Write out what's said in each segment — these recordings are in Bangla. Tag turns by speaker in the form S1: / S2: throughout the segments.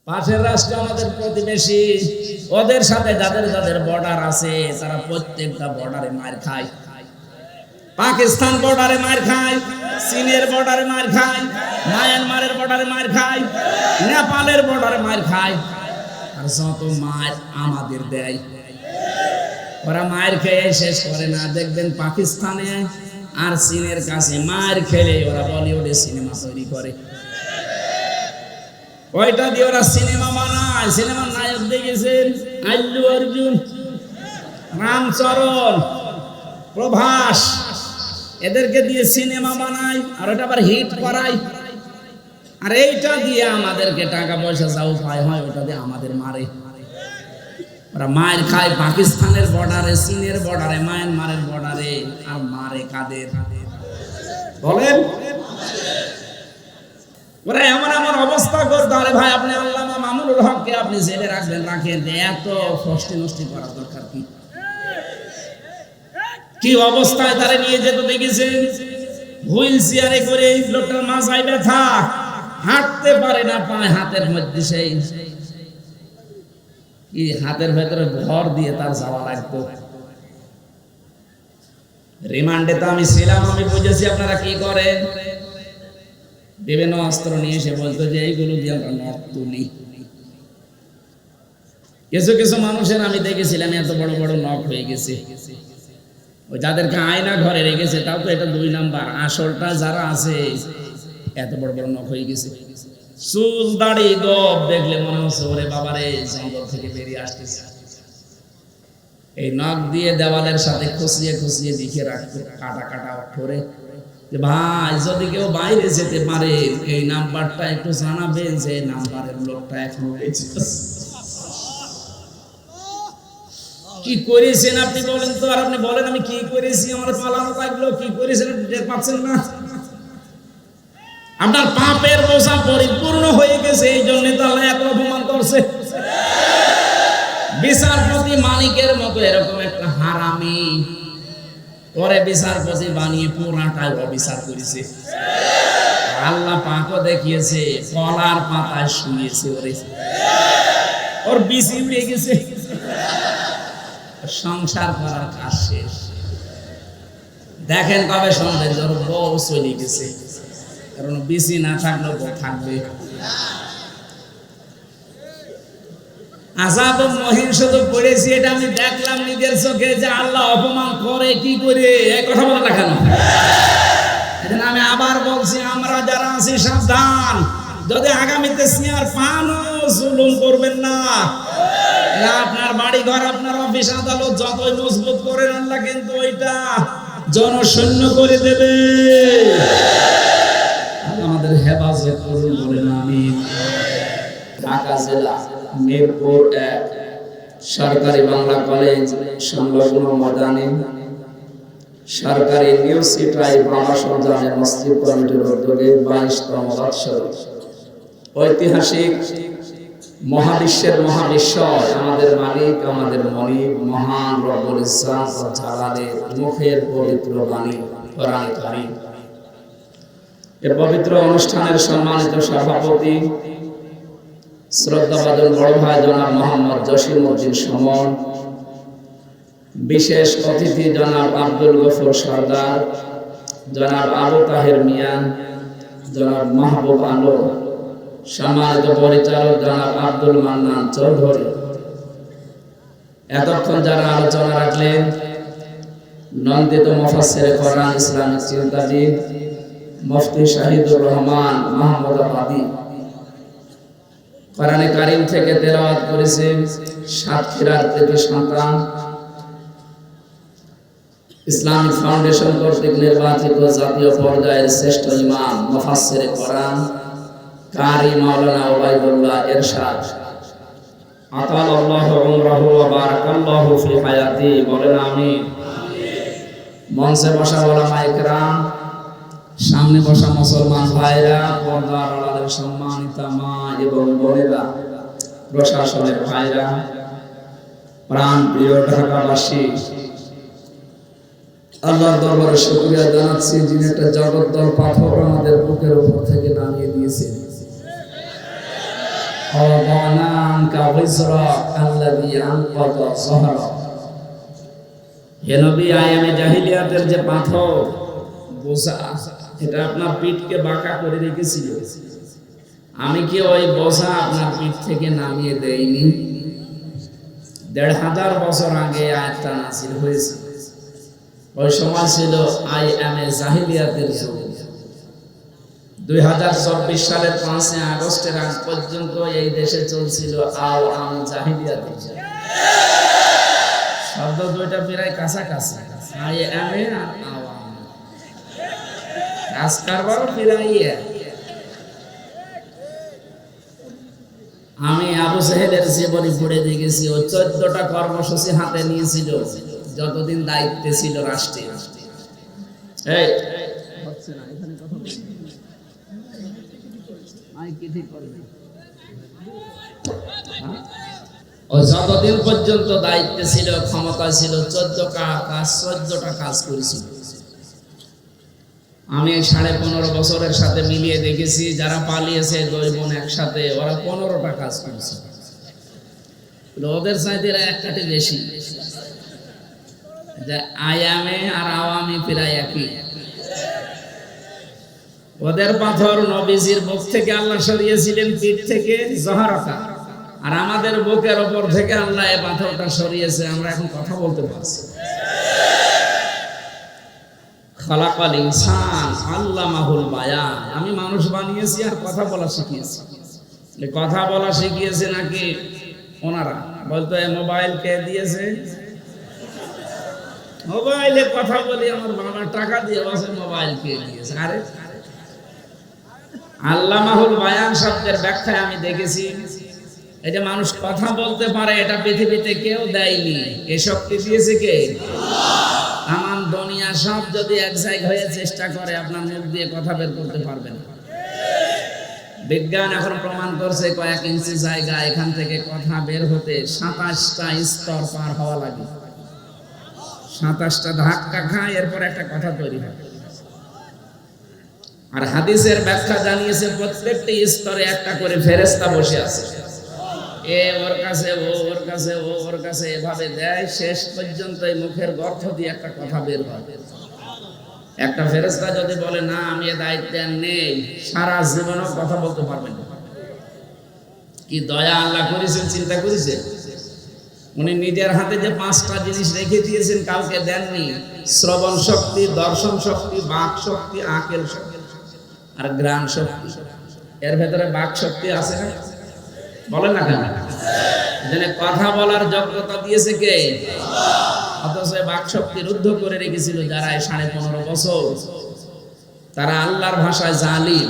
S1: পাশের রাষ্ট্র আমাদের প্রতিবেশী, ওদের সাথে যাদের যাদের বর্ডার আছে তারা প্রত্যেকটা বর্ডারে মার খায়। পাকিস্তান বর্ডারে মার খায়, চীনের বর্ডারে মার খায়, মায়ানমারের বর্ডারে মার খায়, নেপালের বর্ডারে মার খায়। আর যত মার আমাদের দেয়, ওরা মায়ের খেয়ে শেষ করে না। দেখবেন পাকিস্তানে আর চীনের কাছে মায়ের খেলে ওরা বলিউডে সিনেমা তৈরি করে, ওইটা দিয়ে ওরা সিনেমা বানায়। সিনেমার নায়ক দেখেছেন আল্লু অর্জুন, রামচরণ, প্রভাস, এদেরকে দিয়ে সিনেমা বানায় আর ওটা আবার হিট করায়। আর এইটা দিয়ে আমাদেরকে টাকা পয়সা যা উপায় হয় ওটা দিয়ে আমাদের মারে। ওরা মায়ের খায় পাকিস্তানের বর্ডারে, চীনের বর্ডারে, মায়ানমারের বর্ডারে। আর মারে কাদের বলেন? ওরা এমন এমন অবস্থা করতে পারে ভাই, আপনি আল্লামা মামুনুল হককে আপনি জেলে রাখবেন, রাখেন, এত ফষ্টি নষ্টি করার দরকার কি? কি অবস্থায় তারা নিয়ে যেত দেখেছেন? হুইল চেয়ারে করে, লোকটার মাথায় ব্যথা, হাঁটতে পারে না, পায় হাতের মধ্যে সেই কি হাতের ভেতরে ভর দিয়ে তার যাওয়া লাগতো। রিমান্ডে তো আমি ছিলাম, আমি বুঝেছি আপনারা কি করেন। বিভিন্ন অস্ত্র নিয়ে এসে বলতো যে এইগুলো দিয়ে আমরা নখ তুলি। কিছু কিছু মানুষের আমি দেখেছিলাম এত বড় বড় নখ হয়ে গেছে, ওই যাদেরকে আয়না ঘরে রেখেছে তাও তো এটা 2 নাম্বার, আসলটা যারা আছে এত বড় বড় নখ হয়ে গেছে। চুল দাড়ি গব দেখলে মনে হচ্ছে ওরে বাবারে জঙ্গল থেকে বেরিয়ে আসতেছে। এই নখ দিয়ে দেওয়ালের সাথে খুঁচিয়ে খুঁচিয়ে লিখে রাখতো কাটা কাটা অক্ষরে যে ভাই যদি কেউ বাইরে যেতে পারে এই নাম্বারটা একটু জানাবেন যে নাম্বারের লোকটা এখন রয়েছে। কি করেছেন আপনি বলেন তো? আর আপনি বলেন আমি কি করেছি, আমার পালানো লাগলো, কি করেছেন টের পাচ্ছেন না? আপনার পাপের বোঝা পরিপূর্ণ হয়ে গেছে, এই জন্য তো আল্লাহ এত অপমান করছে। বিচারপতি মালিকের মতো এরকম একটা হারামি পরে বিচারপতি বানিয়ে পুরাটাই অবিচার করেছে। আল্লাহ পাকও দেখিয়েছে, কলার পাতায় শুয়েছে, ওর বিসি উড়ে গেছে, সংসার করার কাজ শেষ। দেখেন কবে সন্দেহ বউ চলে গেছে, কারণ বিসি না থাকলেও বউ থাকবে। আযাব মহিন শুধু পড়েছি, এটা আমি দেখলাম নিজের চোখে যে আল্লাহ অপমান করে কি করে। এই কথা বলা না কেন? এজন্য আমি আবার বলছি, আমরা যারা আছি সাবধান, যদি আগামীতে সিয়ার পানও জুলুম করবেন না। আপনার বাড়ি ঘর, আপনার অফিস আদালত যতই মজবুত করেন আল্লাহ কিন্তু ওইটা জনশূন্য করে দেবে। আমাদের হেফাজত করুন, বলেন আমিন। ঢাকা জেলা মিরপুর 1 সরকারি বাংলা কলেজ সংলগ্ন ময়দানে সরকারি নিউ সিটাই বাবা সন্তানে মসজিদ কমিটির উদ্যোগে 22তম বৎসর ঐতিহাসিক মহাবিশ্বের মহাবিশ্বয় আমাদের মালিক, আমাদের মনিব, মহান রব্বুল ইজ্জত ও জালালের মুখের পবিত্র বাণী কোরআন কারীম। এই পবিত্র অনুষ্ঠানের সম্মানিত সভাপতি শ্রদ্ধাভাজন বড় ভাই জনাব মোহাম্মদ জসিমউদ্দিন সুমন, বিশেষ অতিথি জনাব আব্দুল গফুর সরদার, জনাব আবু তাহের মিয়া, জনাব মাহবুব আলম, সম্মানিত পরিচালক জনাব আব্দুল মান্নান চৌধুরী। এতক্ষণ যারা আলোচনা রাখলেন নন্দিত মুফাসসিরে কোরআন, ইসলামিক চিন্তাবিদ মুফতি শাহিদুর রহমান মাহমুদাবাদী, কোরআনে কারীম থেকে তেলাওয়াত করেছেন সাতক্ষীরার থেকে সন্তান, ইসলামিক ফাউন্ডেশন কর্তৃক নির্বাচিত জাতীয় পর্যায়ের শ্রেষ্ঠ ইমাম মুফাসসিরে কোরআন কারি মাওলানা ওবাইদুল্লাহ এরশাদ, আতালাল্লাহু উমরাহু ওয়া বারাকাল্লাহু ফি হায়াতি, বলেন আমিন। মঞ্চে বসা ওলামায়ে কেরাম, সামনে বসা মুসলমান ভাইরা, পর্দার আড়ালের সম্মানিতা মা এবং বোনেরা, প্রশাসনের ভাইরা, প্রাণ প্রিয় ঢাকাবাসী, আল্লাহর দরবারে শুকরিয়া জানাচ্ছি যিনি একটা জগদ্দল পাথর আমাদের বুকের উপর থেকে নামিয়ে দিয়েছেন। ওয়াদানা আনকা ওয়িজরাক আল্লাযী আনকাযা যাহরাক। হে নবী, আয়ামে জাহিলিয়াতের যে পাথর বোঝা, এটা আপনার পিঠকে বাঁকা করে রেখেছিল, আমি কি ওই বোঝা আপনার পিঠ থেকে নামিয়ে দেইনি? ১৫০০ বছর আগে আয়াতটা নাযিল হয়েছে। ওই সময় ছিল আয়ামে জাহিলিয়াতের যুগ। ২০২৪ সালের ৫ আগস্টের আগ পর্যন্ত এই দেশে চলছিল আওয়াম জাহিলিয়াতের যুগ। শব্দ দুইটা প্রায় কাছাকাছি, আয়ামে আর আওয়াম, কাজ কারবারও প্রায় এক। আমি আবু জাহেলের জীবনী পড়ে দেখেছি, ও ১৪টা কর্মসূচি হাতে নিয়েছিল যতদিন দায়িত্বে ছিল রাষ্ট্রে। ও যতদিন পর্যন্ত দায়িত্বে ছিল, ক্ষমতা ছিল, 14টা কাজ করেছিল। আমি 15.5 বছরের সাথে মিলিয়ে দেখেছি, যারা পালিয়েছে 2 বোন একসাথে, ওরা 15টা কাজ করেছে। ওদের চাইতে এরা এক কাঠি বেশি। আয়ামে আর আওয়ামে প্রায় একই। ওদের পাথর নবীজির বুক থেকে আল্লাহ সরিয়েছিলেন, পিঠ থেকে জহরাকা, আর আমাদের বুকের ওপর থেকে আল্লাহ এই পাথরটা সরিয়েছে, আমরা এখন কথা বলতে পারছি। খালাকাল ইনসান আল্লামাহুল বায়ান। আমি মানুষ বানিয়েছি আর কথা বলা শিখিয়েছি। এই কথা বলা শিখিয়েছে নাকি ওনারা? বলতো এই মোবাইল কে দিয়েছে? মোবাইলে কথা বলি, আমার বাবা টাকা দিয়ে বসে মোবাইল কে দিয়েছে? আরে আল্লামাহুল বায়ান শব্দের ব্যাখ্যায় আমি দেখেছি, এই যে মানুষ কথা বলতে পারে, এটা পৃথিবীতে কেউ দেয়নি। এ শক্তি দিয়েছে কে? তামাম দুনিয়া সব যদি এক জায়গায় হয়ে চেষ্টা করে, আপনার মুখ দিয়ে কথা বের করতে পারবেন। বিজ্ঞান এখন প্রমাণ করছে, কয়েক ইঞ্চি জায়গা এখান থেকে কথা বের হতে 27টা স্তর পার হওয়া লাগে। 27টা ধাক্কা খায়, এরপর একটা কথা তৈরি হয়। আর হাদিসের ব্যাখ্যা জানিয়েছে, প্রত্যেকটি স্তরে একটা করে ফেরেশতা বসে আছে। এ ওর কাছে, ও ওর কাছে, ও ওর কাছে, এভাবে দেয়, শেষ পর্যন্ত এই মুখের গর্ত দিয়ে একটা কথা বের হয়। একটা ফেরেশতা যদি বলে না আমি এ দায়িত্ব নেই, সারা জীবনও কথা বলতে পারবেন না। কি দয়া আল্লাহ করেছেন, চিন্তা করেছেন? উনি নিজের হাতে যে 5টা জিনিস রেখে দিয়েছেন, কাউকে দেননি। শ্রবণ শক্তি, দর্শন শক্তি, বাক শক্তি, আকেল শক্তি আর ঘ্রাণ শক্তি। এর ভেতরে বাক শক্তি আছে না? বলেন না কেন? এখানে কথা বলার যোগ্যতা দিয়েছে কে? অথচ বাক শক্তি রুদ্ধ করে রেখেছিল যারা 15.5 বছর। তারা আল্লাহর ভাষায় জালিম।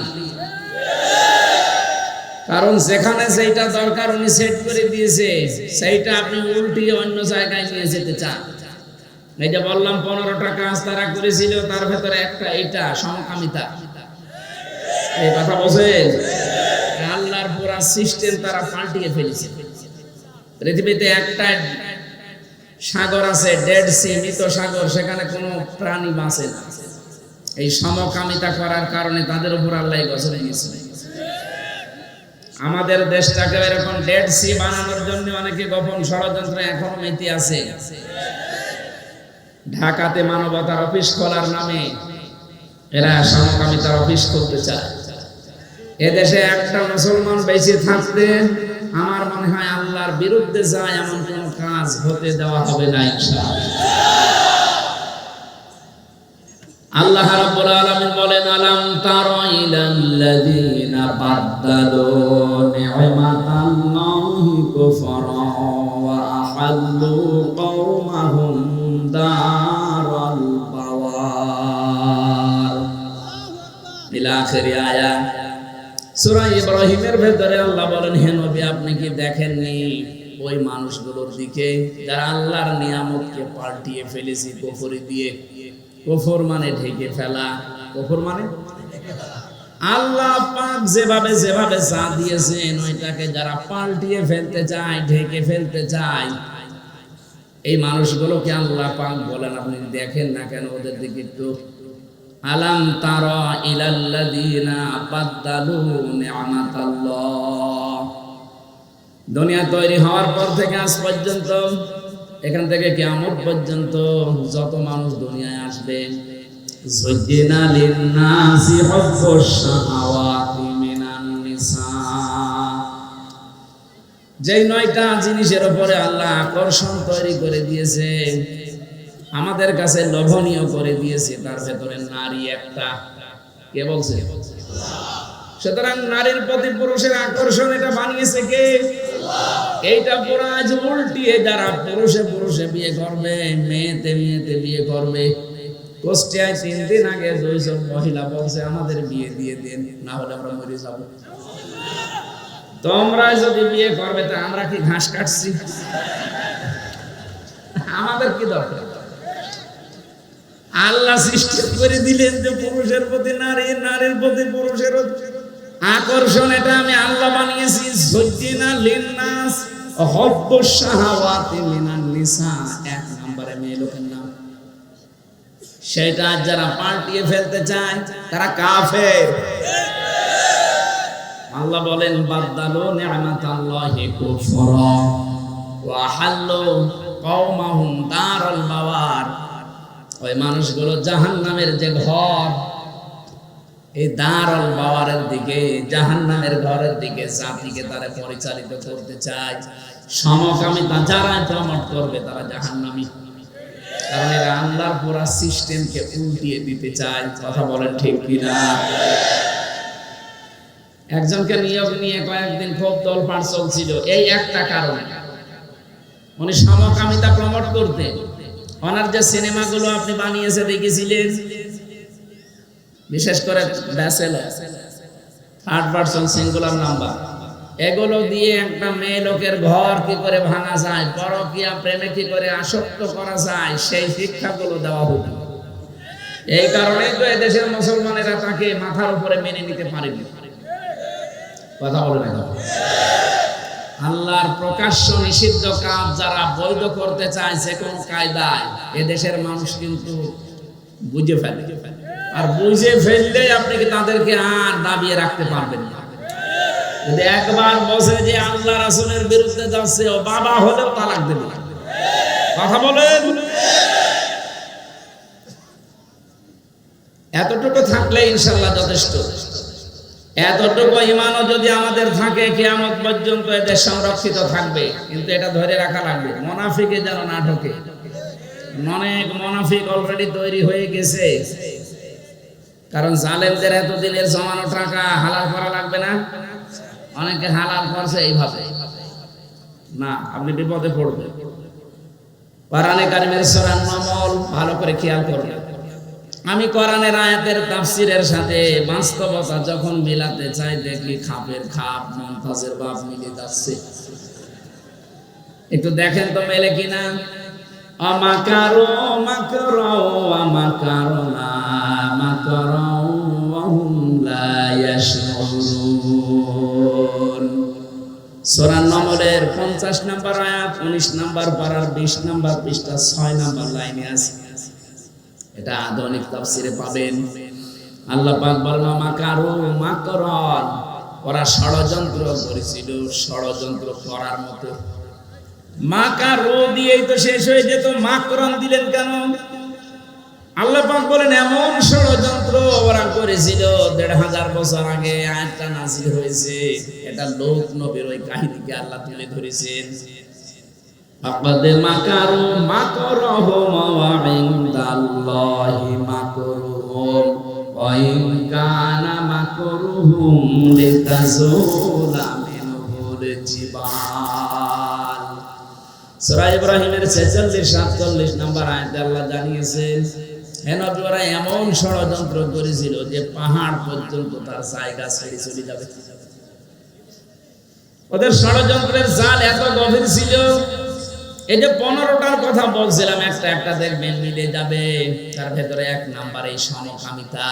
S1: কারণ যেখানে যেটা দরকার উনি সেট করে দিয়েছে, সেইটা আপনি উল্টিয়ে অন্য জায়গায় নিয়ে যেতে চান। এই যে বললাম 15টা কাজ তারা করেছিল, তার ভেতরে একটা এটা সমকামিতা। এই কথা বোঝেন? আল্লাহর পুরা সিস্টেম তারা পাল্টিয়ে ফেলেছে। পৃথিবীতে একটা সাগর আছে, ডেড সি, মৃত সাগর, সেখানে কোনো প্রাণী বাঁচে না। এই সমকামিতা করার কারণে তাদের উপর আল্লাহ গজব দিয়েছে। আমাদের দেশটাকে এরকম ডেড সি বানানোর জন্য অনেকে গোপন ষড়যন্ত্র এখনো মেতে আছে। ঢাকাতে মানবতার অফিস খোলার নামে এরা সমকামিতার অফিস খুলতে চায়। এদেশে একটা মুসলমান বেঁচে থাকতে আমার মনে হয় আল্লাহর বিরুদ্ধে যায় এমন কোন কাজ হতে দেওয়া হবে না ইনশাআল্লাহ। আল্লাহ রাব্বুল আলামিন বলেন, আলাম তারা ইলাল্লাযীনা বাদদালু নি'মাতাল্লাহি কুফরা ওয়া আহাল্লু কওমাহুম দারাল বাওয়ার। ইলা আখিরি আয়াত সূরা ইব্রাহিমের ভেতরে আল্লাহ বলেন, হে নবী আপনি কি দেখেননি ওই মানুষগুলোর দিকে যারা আল্লাহর নিয়ামতকে পাল্টিয়ে ফেলেছে কুফরি দিয়ে। কুফর মানে ঢেকে ফেলা। কুফর মানে আল্লাহ পাক যেভাবে যেভাবে যা দিয়েছেন ওইটাকে যারা পাল্টিয়ে ফেলতে চায়, ঢেকে ফেলতে চায়, এই মানুষগুলোকে আল্লাহ পাক বলেন আপনি দেখেন না কেন ওদের দিকে একটু? আলাম তারা ইলাল্লাযীনা বাদদালু নি'মাতাল্লাহ দুনিয়া তৈরি হওয়ার পর থেকে আজ পর্যন্ত, এখান থেকে কিয়ামত পর্যন্ত যত মানুষ দুনিয়ায় আসবে, যুজ্জিনা লিন-নাসি হুব্বুশ শাহাওয়াতি মিনান নিসা, যেই 9টা জিনিসের উপরে আল্লাহ আকর্ষণ তৈরি করে দিয়েছে, আমাদের কাছে লোভনীয় করে দিয়েছে, তার ভেতরে নারী একটা। কে বলছে? সুতরাং নারীর প্রতি পুরুষের আকর্ষণ এটা বানিয়েছে কে? এইটা পুরো আজ উল্টিয়ে যারা পুরুষে পুরুষে বিয়ে করবে, মেয়েতে মেয়েতে বিয়ে করবে। কুষ্টিয়ায় 3 দিন আগে 2 জন মহিলা বলছে আমাদের বিয়ে দিয়ে দেন, না হলে আমরা মরে যাব। তোমরা যদি বিয়ে করবে তা আমরা কি ঘাস কাটছি? আমাদের কি দরকার? আল্লাহ সৃষ্টি করে দিলেন যে পুরুষের প্রতি নারী, নারীর প্রতি পুরুষের আকর্ষণ, এটা আমি আল্লাহ বানিয়েছি। যুজ্জিনা লিন-নাস হুব্বুশ শাহাওয়াতি মিনান নিসা, 1 নম্বরে মেয়ে লোকের নাম। সেটা যারা পাল্টিয়ে ফেলতে চায় তারা কাফের। আল্লাহ বলেন বাদদালু নি'মাতাল্লাহি কুফরা ওয়া হাল্লু কওমাহুম দারাল বাওয়ার, ওই মানুষগুলো জাহান্নামের যে ঘর, এই দারুল বাওয়ারের দিকে, জাহান্নামের ঘরের দিকে জাতিকে তারা পরিচালিত করতে চায়। সমকামিতা যারা প্রমোট করবে তারা জাহান্নামী, কারণ এরা আল্লাহর পুরা সিস্টেমকে উল্টিয়ে দিতে চায়। কথা বলেন ঠিক কিনা? একজনকে নিয়োগ নিয়ে কয়েকদিন খুব তোলপাড় চলছিল এই একটা কারণে, উনি সমকামিতা প্রমোট করতে। ওনার যে সিনেমাগুলো আপনি বানিয়েছে দেখেছিলেন, বিশেষ করে bachelor, 3rd person singular number, এগুলো দিয়ে একটা মেয়ে লোকের ঘর কি করে ভাঙা যায়, পরকীয়া প্রেমে কি করে আসক্ত করা যায়, সেই শিক্ষাগুলো দেওয়া হতো। এই কারণেই তো এদেশের মুসলমানেরা তাকে মাথার উপরে মেনে নিতে পারেনি। কথা বলে না? আল্লাহর প্রকাশ্য নিষিদ্ধ কাজ যারা বৈধ করতে চায় যে কোনো কায়দায়, এদেশের মানুষ কিন্তু বুঝে ফেলে। আর বুঝে ফেললে আপনি কি তাদেরকে আর দাবিয়ে রাখতে পারবেন না। যদি একবার বসে যে আল্লাহ রাসূলের বিরুদ্ধে যাচ্ছে, ও বাবা হলেও তালাক দেবে। কথা বলেন। এতটুকু থাকলে ইনশাআল্লাহ যথেষ্ট। এতটুকু ঈমানও যদি আমাদের থাকে, কিয়ামত পর্যন্ত এদের সংরক্ষিত থাকবে। কিন্তু এটা ধরে রাখা লাগবে, মুনাফিকে যেন না ঢোকে। অনেক মুনাফিক অলরেডি তৈরি হয়ে গেছে, কারণ জালেমদের এতদিনের জমানো টাকা হালাল করা লাগবে না। অনেকে হালাল করছে এইভাবে, না আপনি বিপদে পড়বেন। কোরআনে কারিমের সূরা নামল ভালো করে খেয়াল করবেন। আমি কোরআনের আয়াতের তাফসীরের সাথে বাস্তবতা যখন মিলাতে চাই, দেখি খাপের খাপ মুমতাজের বাপ মিলে যাচ্ছে। একটু দেখেন তো মেলে কিনা। আমাকারু মাকরা ওয়া মাকারনা মাকরা ওয়া হুম লা ইয়াশউরুন। সূরা নামলের 50 নম্বর আয়াত, 19 নম্বর পারার 20 নম্বর পৃষ্ঠা 6 নম্বর লাইনে আছে। এটা আধুনিক তাফসীরে পাবেন। আল্লাহ পাক বলেন মাকারু মাকরান, ওরা ষড়যন্ত্র করেছিল, ষড়যন্ত্র করার মতো। মাকারু দিয়েই তো শেষ হয়ে যেত, মাকরান দিলেন কেন? আল্লাহ পাক বলেন এমন ষড়যন্ত্র ওরা করেছিল 1500 বছর আগে আয়াতটা নাযিল হয়েছে। এটা লোক নবীর ওই কাহিনীকে আল্লাহ তুলে ধরেছেন। আকাদ মাকারু মাকরহুম ওয়া ইনদাল্লাহি মাকরুহুম ওয়া ইন কানা মাকরুহুম লিতাযুলা মিনহুল জিবাল। সূরা ইব্রাহিমের 46-47 নম্বর আয়াতে আল্লাহ জানিয়েছেন, হে নবী, ওরা এমন ষড়যন্ত্র করেছিল যে পাহাড় পর্যন্ত তার জায়গা ছেড়ে চলে যাবে। ওদের ষড়যন্ত্রের জাল এত গভীর ছিল। এই যে 15টার কথা বলছিলাম, একটা একটা দেখবেন মিলে যাবে। তার ভেতরে 1 নাম্বার এই সমকামিতা।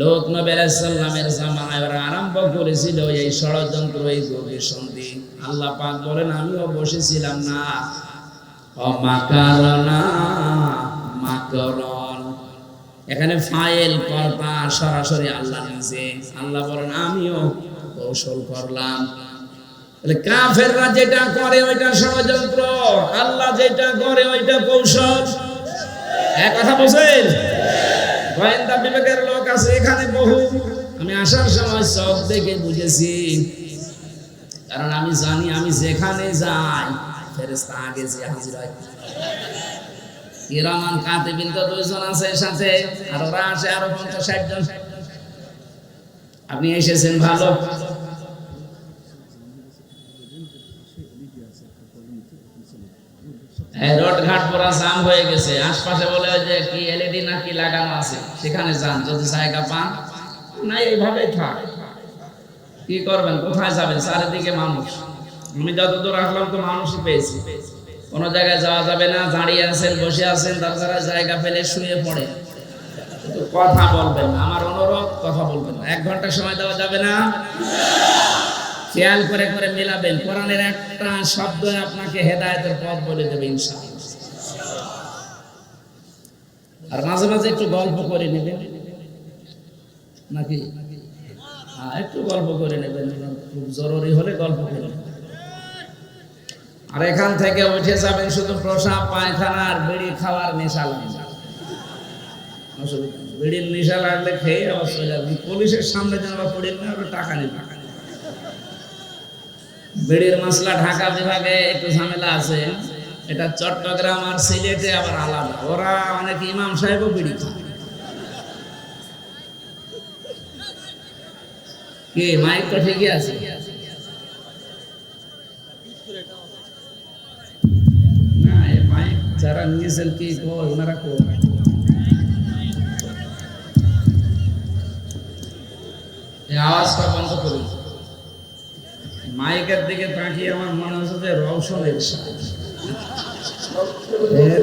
S1: লোক নবী আলাইহিস সালামের জামানায় ওরা আরম্ভ করেছিল এই ষড়যন্ত্র, এই গভীর সন্ধি। আল্লাহ পাক বলেন আমিও বসেছিলাম না। অমাকারনা মাকরন, এখানে ফাইল কর্তা সরাসরি আল্লাহ নিজে। আল্লাহ বলেন আমিও কৌশল করলাম। কাফেররা যেটা করে ওইটা ষড়যন্ত্র, আল্লাহ যেটা করে ওইটা কৌশল। এক কথা বলছেন? গোয়েন্দা বিভাগের লোক আছে এখানে বহু। আমি আসার সময় সব দেখে বুঝেছি, কারণ আমি জানি আমি যেখানে যাই ফেরেশতা আগে যে হাজির হয়। কিরামান কাতিবিন তো 2 জন আছে সাথে, আর ওরা আসে আরো 50-60 জন। আপনি এসেছেন ভালো। রোড ঘাট পুরা জাম হয়ে গেছে, আশপাশে বলে যে কি এলইডি না কি লাগানো আছে, সেখানে যান যদি জায়গা পান। না এইভাবেই থাক, কি করবেন, কোথায় যাবেন, চারিদিকে মানুষ। আমি যতদূর আসলাম তো মানুষই পেয়েছি, কোন জায়গায় যাওয়া যাবে না। দাঁড়িয়ে আছেন, বসে আছেন, তাছাড়া জায়গা পেলে শুয়ে পড়ে, কিন্তু কথা বলবেন না। আমার অনুরোধ, কথা বলবেন না। 1 ঘন্টা সময় দেওয়া যাবে না। খেয়াল করে করে মিলাবেন, কোরআনের একটা শব্দ আপনাকে হেদায়েতের পথ বলে দেবে ইনশাআল্লাহ। আর মাঝে মাঝে একটু গল্প করে নেবেন, নাকি একটু গল্প করে নেবেন, খুব জরুরি হলে গল্প করে। আর এখান থেকে উঠে যাবেন শুধু প্রসাব পায়খানা আর বিড়ি খাওয়ার নেশা লাগবে। বিড়ির নেশা লাগলে খেয়ে আবার চলে যাবেন। পুলিশের সামনে যেন আবার পড়েন না, টাকা নেবেন। বিড়ির মশলা ঢাকা বিভাগে একটু ঝামেলা আছে, এটা চট্টগ্রাম আর সিলেটে আবার আলাদা। ওরা অনেক ইমাম সাহেবও বিড়ি খায়। কি মাইক তো ঠিকই আছে? না এই মাইক যারা নিয়েছেন কি ওনারা এই আওয়াজটা বন্ধ করুন। মাইকের দিকে তাকিয়ে আমার মনে হচ্ছে যে রওশনের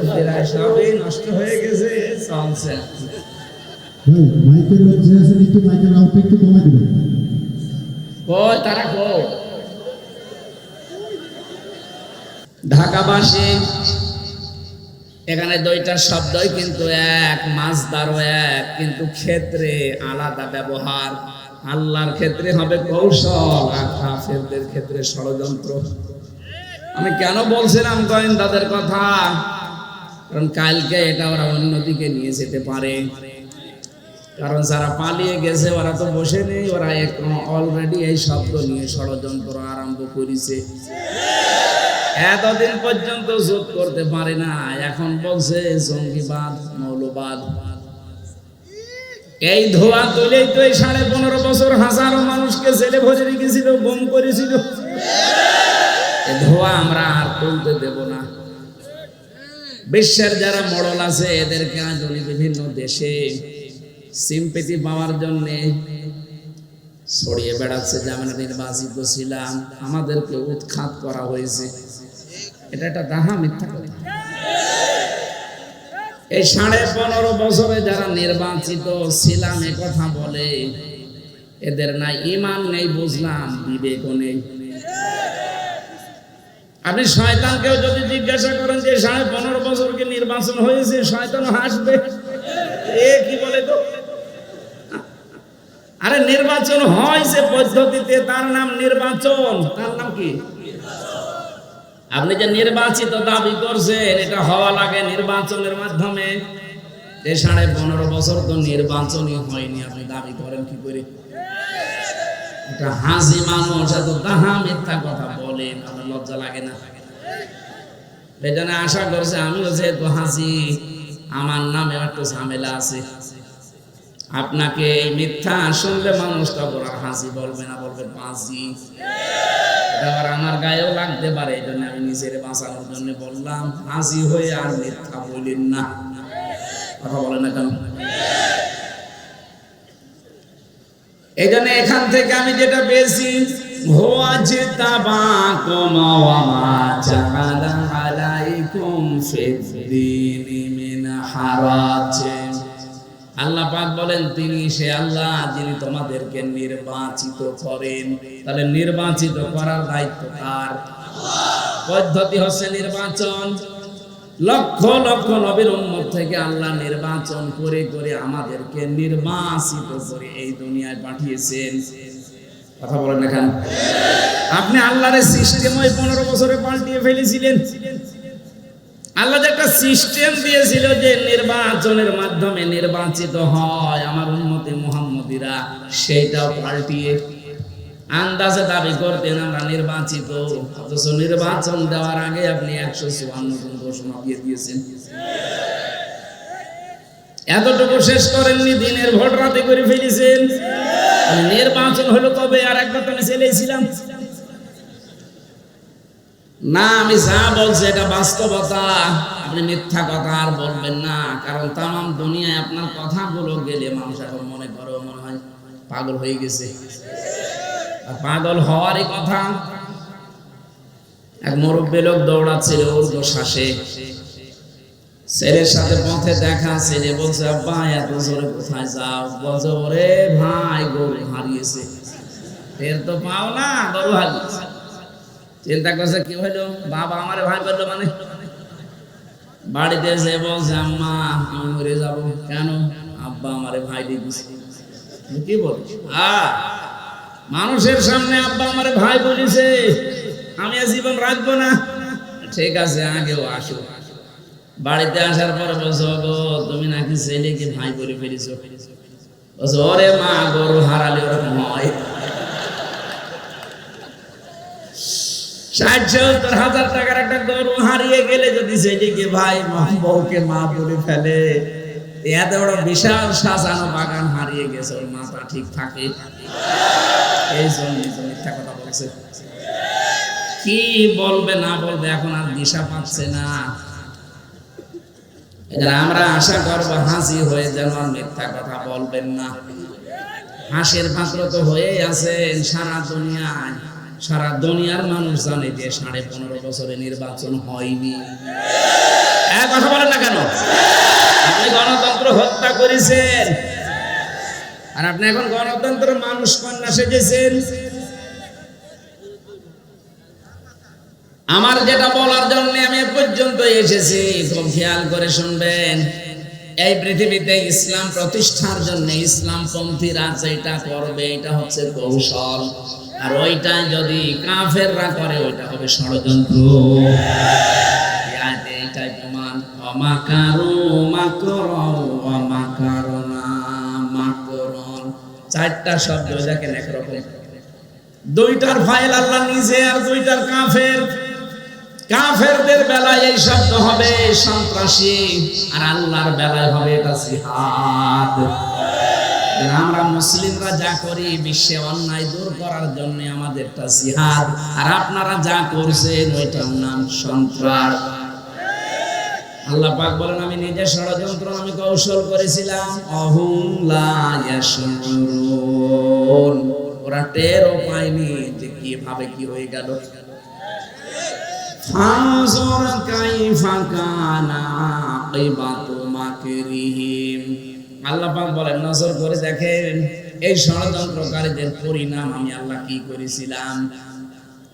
S1: প্রায় সবই নষ্ট হয়ে গেছে, চলছে।
S2: মাইকের লোক যে আছে একটু মাইকের আউটটা একটু কমাই দিবেন।
S1: কই তারা কই? ঢাকাবাসী এখানে 2টা শব্দই কিন্তু এক, মাসদারও এক, কিন্তু ক্ষেত্রে আলাদা ব্যবহার। আল্লাহর ক্ষেত্রে হবে কৌশল, আর কাফেরদের ক্ষেত্রে ষড়যন্ত্র। আমি কেন বলছিলাম গোয়েন্দাদের কথা? কারণ কালকে এটা ওরা অন্যদিকে নিয়ে যেতে পারে। কারণ যারা পালিয়ে গেছে ওরা তো বসে নেই, ওরা অলরেডি এই শব্দ নিয়ে ষড়যন্ত্র আরম্ভ করেছে। এতদিন পর্যন্ত জোট করতে পারে না, এখন বলছে জঙ্গিবাদ, মৌলবাদ। এই ধোয়া তুলেই তো এই 15.5 বছর হাজারো মানুষকে জেলে ভরে রেখেছিল, গুম করেছিল। এই ধোয়া আমরা আর তুলতে দেব না। বিশ্বের যারা মডেল আছে এদেরকে আজ বিভিন্ন দেশে সিম্পেথি পাওয়ার জন্য ছড়িয়ে বেড়াচ্ছে যে আমরা নির্বাচিত ছিলাম, আমাদেরকে উৎখাত করা হয়েছে। এটা একটা দাহা মিথ্যা কথা। এই 15.5 বছরে যারা নির্বাচিত ছিলাম এ কথা বলে, এদের না ঈমান নেই বুঝলাম, বিবেকও নেই। আপনি শয়তানকেও যদি জিজ্ঞাসা করেন যে 15.5 বছর কি নির্বাচন হয়েছে, শয়তান হাসবে। এ কি বলে তো? আরে নির্বাচন হয়েছে পদ্ধতিতে, তার নাম নির্বাচন। তার নাম কি? আপনি যে নির্বাচিত দাবি করছেন, এটা হওয়া লাগে নির্বাচনের মাধ্যমে। 15.5 বছর তো নির্বাচনই হয়নি, আপনি দাবি করেন কি করে? এটা হাসি মানুষ, এত দাহা মিথ্যা কথা বলেন, আমার লজ্জা লাগে না? এখানে আশা করছে আমিও যেহেতু হাসি, আমার নামে একটু ঝামেলা আছে। আপনাকে এই মিথ্যা শুনলে মানুষটা বড় হাসি বলবে না, বলবে বাঁচি। এবার আমার গায়েও লাগতে পারে, এই জন্য আমি নিজের বাঁচানোর জন্য বললাম, হাসি হয়ে আর মিথ্যা বলেন না। কথা বলে না কেন? এই জন্য এখান থেকে আমি যেটা পেয়েছি, আল্লাহ পাক বলেন তিনি সে আল্লাহ যিনি তোমাদেরকে নির্বাচিত করেন। তাহলে নির্বাচিত করার দায়িত্ব কার? পদ্ধতি হচ্ছে নির্বাচন। লক্ষ লক্ষ নবীর উম্মত থেকে আল্লাহ নির্বাচন করে করে আমাদেরকে নির্বাচিত করে এই দুনিয়ায় পাঠিয়েছেন। কথা বলেন না কেন? আপনি আল্লাহর সিস্টেম ওই 15 বছরে পাল্টিয়ে ফেলেছিলেন। আল্লাহ যে একটা সিস্টেম দিয়েছিল যে নির্বাচনের মাধ্যমে নির্বাচিত হয় আমার উম্মতে মুহাম্মদীরা, সেটাও পাল্টিয়ে আন্দাজে দাবি করতেন আমরা নির্বাচিত, অথচ নির্বাচন দেওয়ার আগে আপনি 154 জন ঘোষণা দিয়ে দিয়েছেন। এতটুকু শেষ করেননি, দিনের ভোট রাতে করে ফেলেছেন। নির্বাচন হলো কবে? আর একবার তো আমি ছেলেছিলাম না, আমি যা বলছি এটা বাস্তবতা, আপনি মিথ্যা কথা আর বলবেন না। কারণ তামাম দুনিয়ায় আপনার কথাগুলো গেলে মানুষ এখন মনে করে মনে হয় পাগল হয়ে গেছে। আর পাগল হওয়ারই কথা। এক মুরব্বী লোক দৌড়াচ্ছিল ঊর্ধ্ব শ্বাসে, ছেলের সাথে পথে দেখা, ছেলে বলছে আব্বা এত জোরে কোথায় যাও? বলছে ওরে ভাই গরু হারিয়েছে। টের তো পাও না, গরু হারিয়েছে। চিন্তা করছে কি হইলো, বাবা আমার ভাই বললো মানে বাড়িতে এসে বলছে আম্মা আমি মরে যাবো। কেন? আব্বা আমারে ভাই দিয়েছে। কি বল? মানুষের সামনে আব্বা আমারে ভাই বলিছে, আমি আর জীবন রাখবো না। ঠিক আছে আগেও আসো। বাড়িতে আসার পর বলছো গো তুমি নাকি ছেলেকে ভাই করে ফেলেছো। বলছো ওরে মা গরু হারালে ওরকম হয়। 60-70 টাকার একটা গরু হারিয়ে গেলে যদি ছেলেকে ভাই বউকে মা বলে ফেলে, এত বড় বিশাল সাজানো বাগান হারিয়ে গেছে, ওর মাথা ঠিক থাকে? এই জন্য মিথ্যা কথা বলছে। কি বলবে না বলবে এখন আর দিশা পাচ্ছে না। আমরা আশা করব হাসি হয়ে যেন আর মিথ্যা কথা বলবেন না। হাসির পাত্র তো হয়েই আছেন সারা দুনিয়ায়। সারা দুনিয়ার মানুষ জানে যে 15.5 বছরে নির্বাচন হয়নি। কথা বলেন না কেন? আপনি গণতন্ত্র হত্যা করেছেন, আর আপনি এখন গণতন্ত্র মানুষ কন্যা সেজেছেন। আমার যেটা বলার জন্য আমি এ পর্যন্ত এসেছি, খুব খেয়াল করে শুনবেন। এই পৃথিবীতে ইসলাম প্রতিষ্ঠার জন্য ইসলামপন্থীরা যেটা করবে এটা হচ্ছে কৌশল, আর ওইটা যদি কাফেররা করে ওইটা হবে ষড়যন্ত্র। এইটাই প্রমাণ। অমাকারু মাকরু অমাকারনা মাকরন, 4টা শব্দ দেখেন একরকম। 2টার ফাইল আল্লাহ নিজে, আর 2টার কাফের। কাফেরদের বেলায় এই শব্দ হবে সন্ত্রাসী, আর আল্লাহর বেলায় হবে এটা জিহাদ। আমরা মুসলিমরা যা করি বিশ্বে অন্যায় দূর করার জন্য আমাদেরটা জিহাদ, আর আপনারা যা করছেন ওইটার নাম সন্ত্রাস। আল্লাহ পাক বলেন আমি নিজে ষড়যন্ত্র আমি কৌশল করেছিলাম। অহুম লা ইয়াশউরুন, ওরা টেরও পায়নি যে কিভাবে কি হয়ে গেল। ফানজুর কাইফা কানা আকিবাতু মাকরিহিম, আল্লাহ পাক বলেন নজর করে দেখেন এই ষড়যন্ত্রকারীদের পরিণাম আমি আল্লাহ কি করেছিলাম।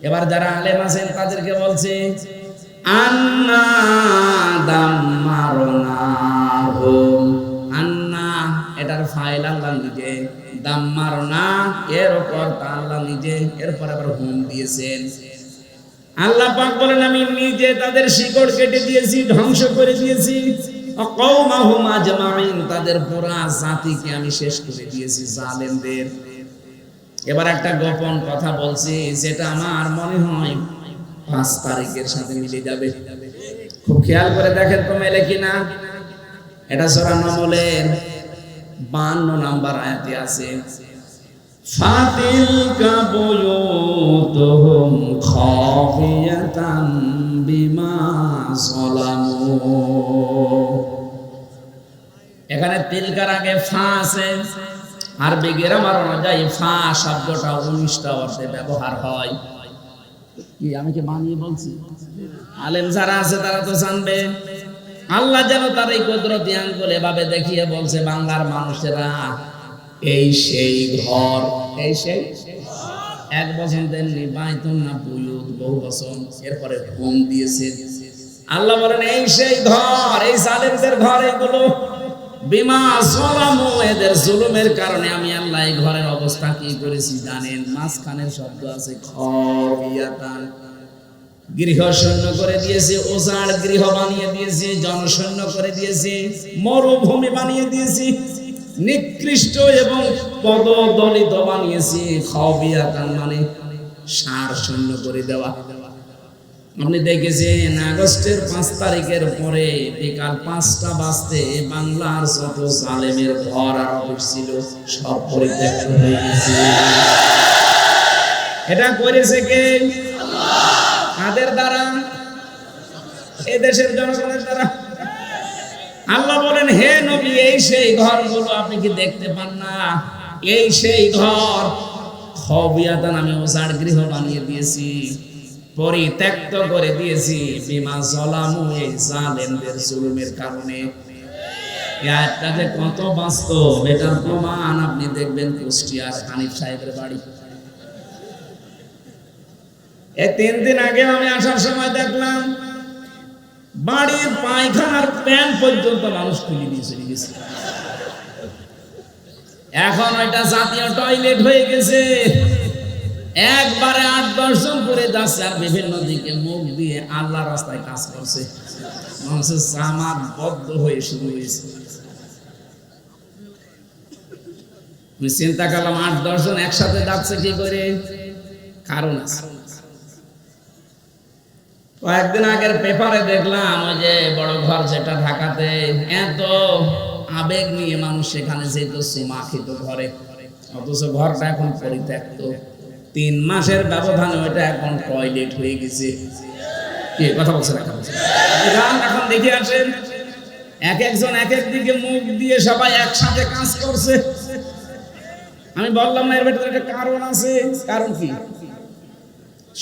S1: এবার যারা আলেম আছেন তাদেরকে বলছে আন্না দাম্মারনাহুম, আন্না এটার ফাইল আল্লাহ নিজে, দাম্মারনা এর উপর আল্লাহ নিজে, এরপর আবার হুম দিয়েছেন। আল্লাহ পাক বলেন আমি নিজে তাদের শিকড় কেটে দিয়েছি, ধ্বংস করে দিয়েছি। কওমাহুম আজমাইন, তাদের পুরা জাতিকে আমি শেষ করে দিয়েছি জালেমদের। এবার একটা গোপন কথা বলছি যেটা আমার মনে হয় 5 তারিখের সাথে মিলে যাবে। খুব খেয়াল করে দেখেন তো মেলে কিনা। এটা সূরা নামলের 52 নম্বর আয়াতে আছে ফাতিলকা বুয়ুতুহুম খাফিয়াতান বিমা যালামু। এখানে তিলকার আগে ফা আছে। আরবি গ্রামার অনুযায়ী ফা শব্দটা 19টা অর্থে ব্যবহার হয়। কি আমি কি বানিয়ে বলছি? আলেম যারা আছে তারা তো জানবে। আল্লাহ যেন তার এই কুদরতি আঙ্গুল এভাবে দেখিয়ে বলছে বাংলার মানুষেরা এই সেই ঘর, এই সেই এক বচন দেননি, বাইতুন না বুয়ুত বহু বচন, এরপরে হুম দিয়েছে। আল্লাহ বলেন এই সেই ঘর, এই জালেমদের ঘর এগুলো। বিমা যালামু, এদের জুলুমের কারণে আমি আল্লাহ এই ঘরের অবস্থা কি করেছি জানেন? মাঝখানের শব্দ আছে খাবিয়াতান, গৃহ শূন্য করে দিয়েছে, ওজাড় গৃহ বানিয়ে দিয়েছে, জনশূন্য করে দিয়েছে, মরুভূমি বানিয়ে দিয়েছি, নিকৃষ্ট এবং পদদলিত বানিয়েছি। খাবিয়াতান মানে সার শূন্য করে দেওয়া। আপনি দেখেছেন আগস্টের 5 তারিখের পরে বিকাল 5টা বাজতে বাংলার যত জালেমের ঘর আর অফিস ছিল সব পরিত্যক্ত হয়ে গেছে। এটা করেছে কে? কাদের দ্বারা? এই দেশের জনগণের দ্বারা। আল্লাহ বলেন, হে নবী, এই সেই ঘরগুলো আপনি কি দেখতে পান না? এই সেই ঘর খাবিয়াতান, আমি ওজাড় গৃহ বানিয়ে দিয়েছি, পরিত্যক্ত করে দিয়েছি। বিমা যালামু, এই জালেমদের জুলুমের কারণে। এটা যে কত বাস্তব, এটার প্রমাণ আপনি দেখবেন কুষ্টিয়ার হানিফ সাহেবের বাড়ি। এই 3 দিন আগে আমি আসার সময় দেখলাম বাড়ির পায়খানার প্যান পর্যন্ত মানুষ খুলে দিয়ে চলে গেছে। এখন ওইটা জাতীয় টয়লেট হয়ে গেছে। একবারে 8-10 জন করে যাচ্ছে আর বিভিন্ন দিকে মুখ দিয়ে আল্লাহ রাস্তায় কাজ করছে। মানুষের জামাত বদ্ধ হয়ে শুরু হয়েছে। আমি চিন্তা করলাম 8-10 জন একসাথে যাচ্ছে কি করে? কারণ আছে। কয়েকদিন আগের পেপারে দেখলাম ওই যে বড় ঘর যেটা ঢাকাতে, এত আবেগ নিয়ে মানুষ সেখানে যেত সুমা খেত ঘরে, অথচ ঘরটা এখন পরিত্যক্ত। 3 মাসের ব্যবধানে ওইটা এখন টয়লেট হয়ে গেছে। কি কথা বলছেন? এখন দেখে আসেন, এক একজন এক এক দিকে মুখ দিয়ে সবাই একসাথে কাজ করছে। আমি বললাম না এর ভেতরে একটা কারণ আছে। কারণ কি?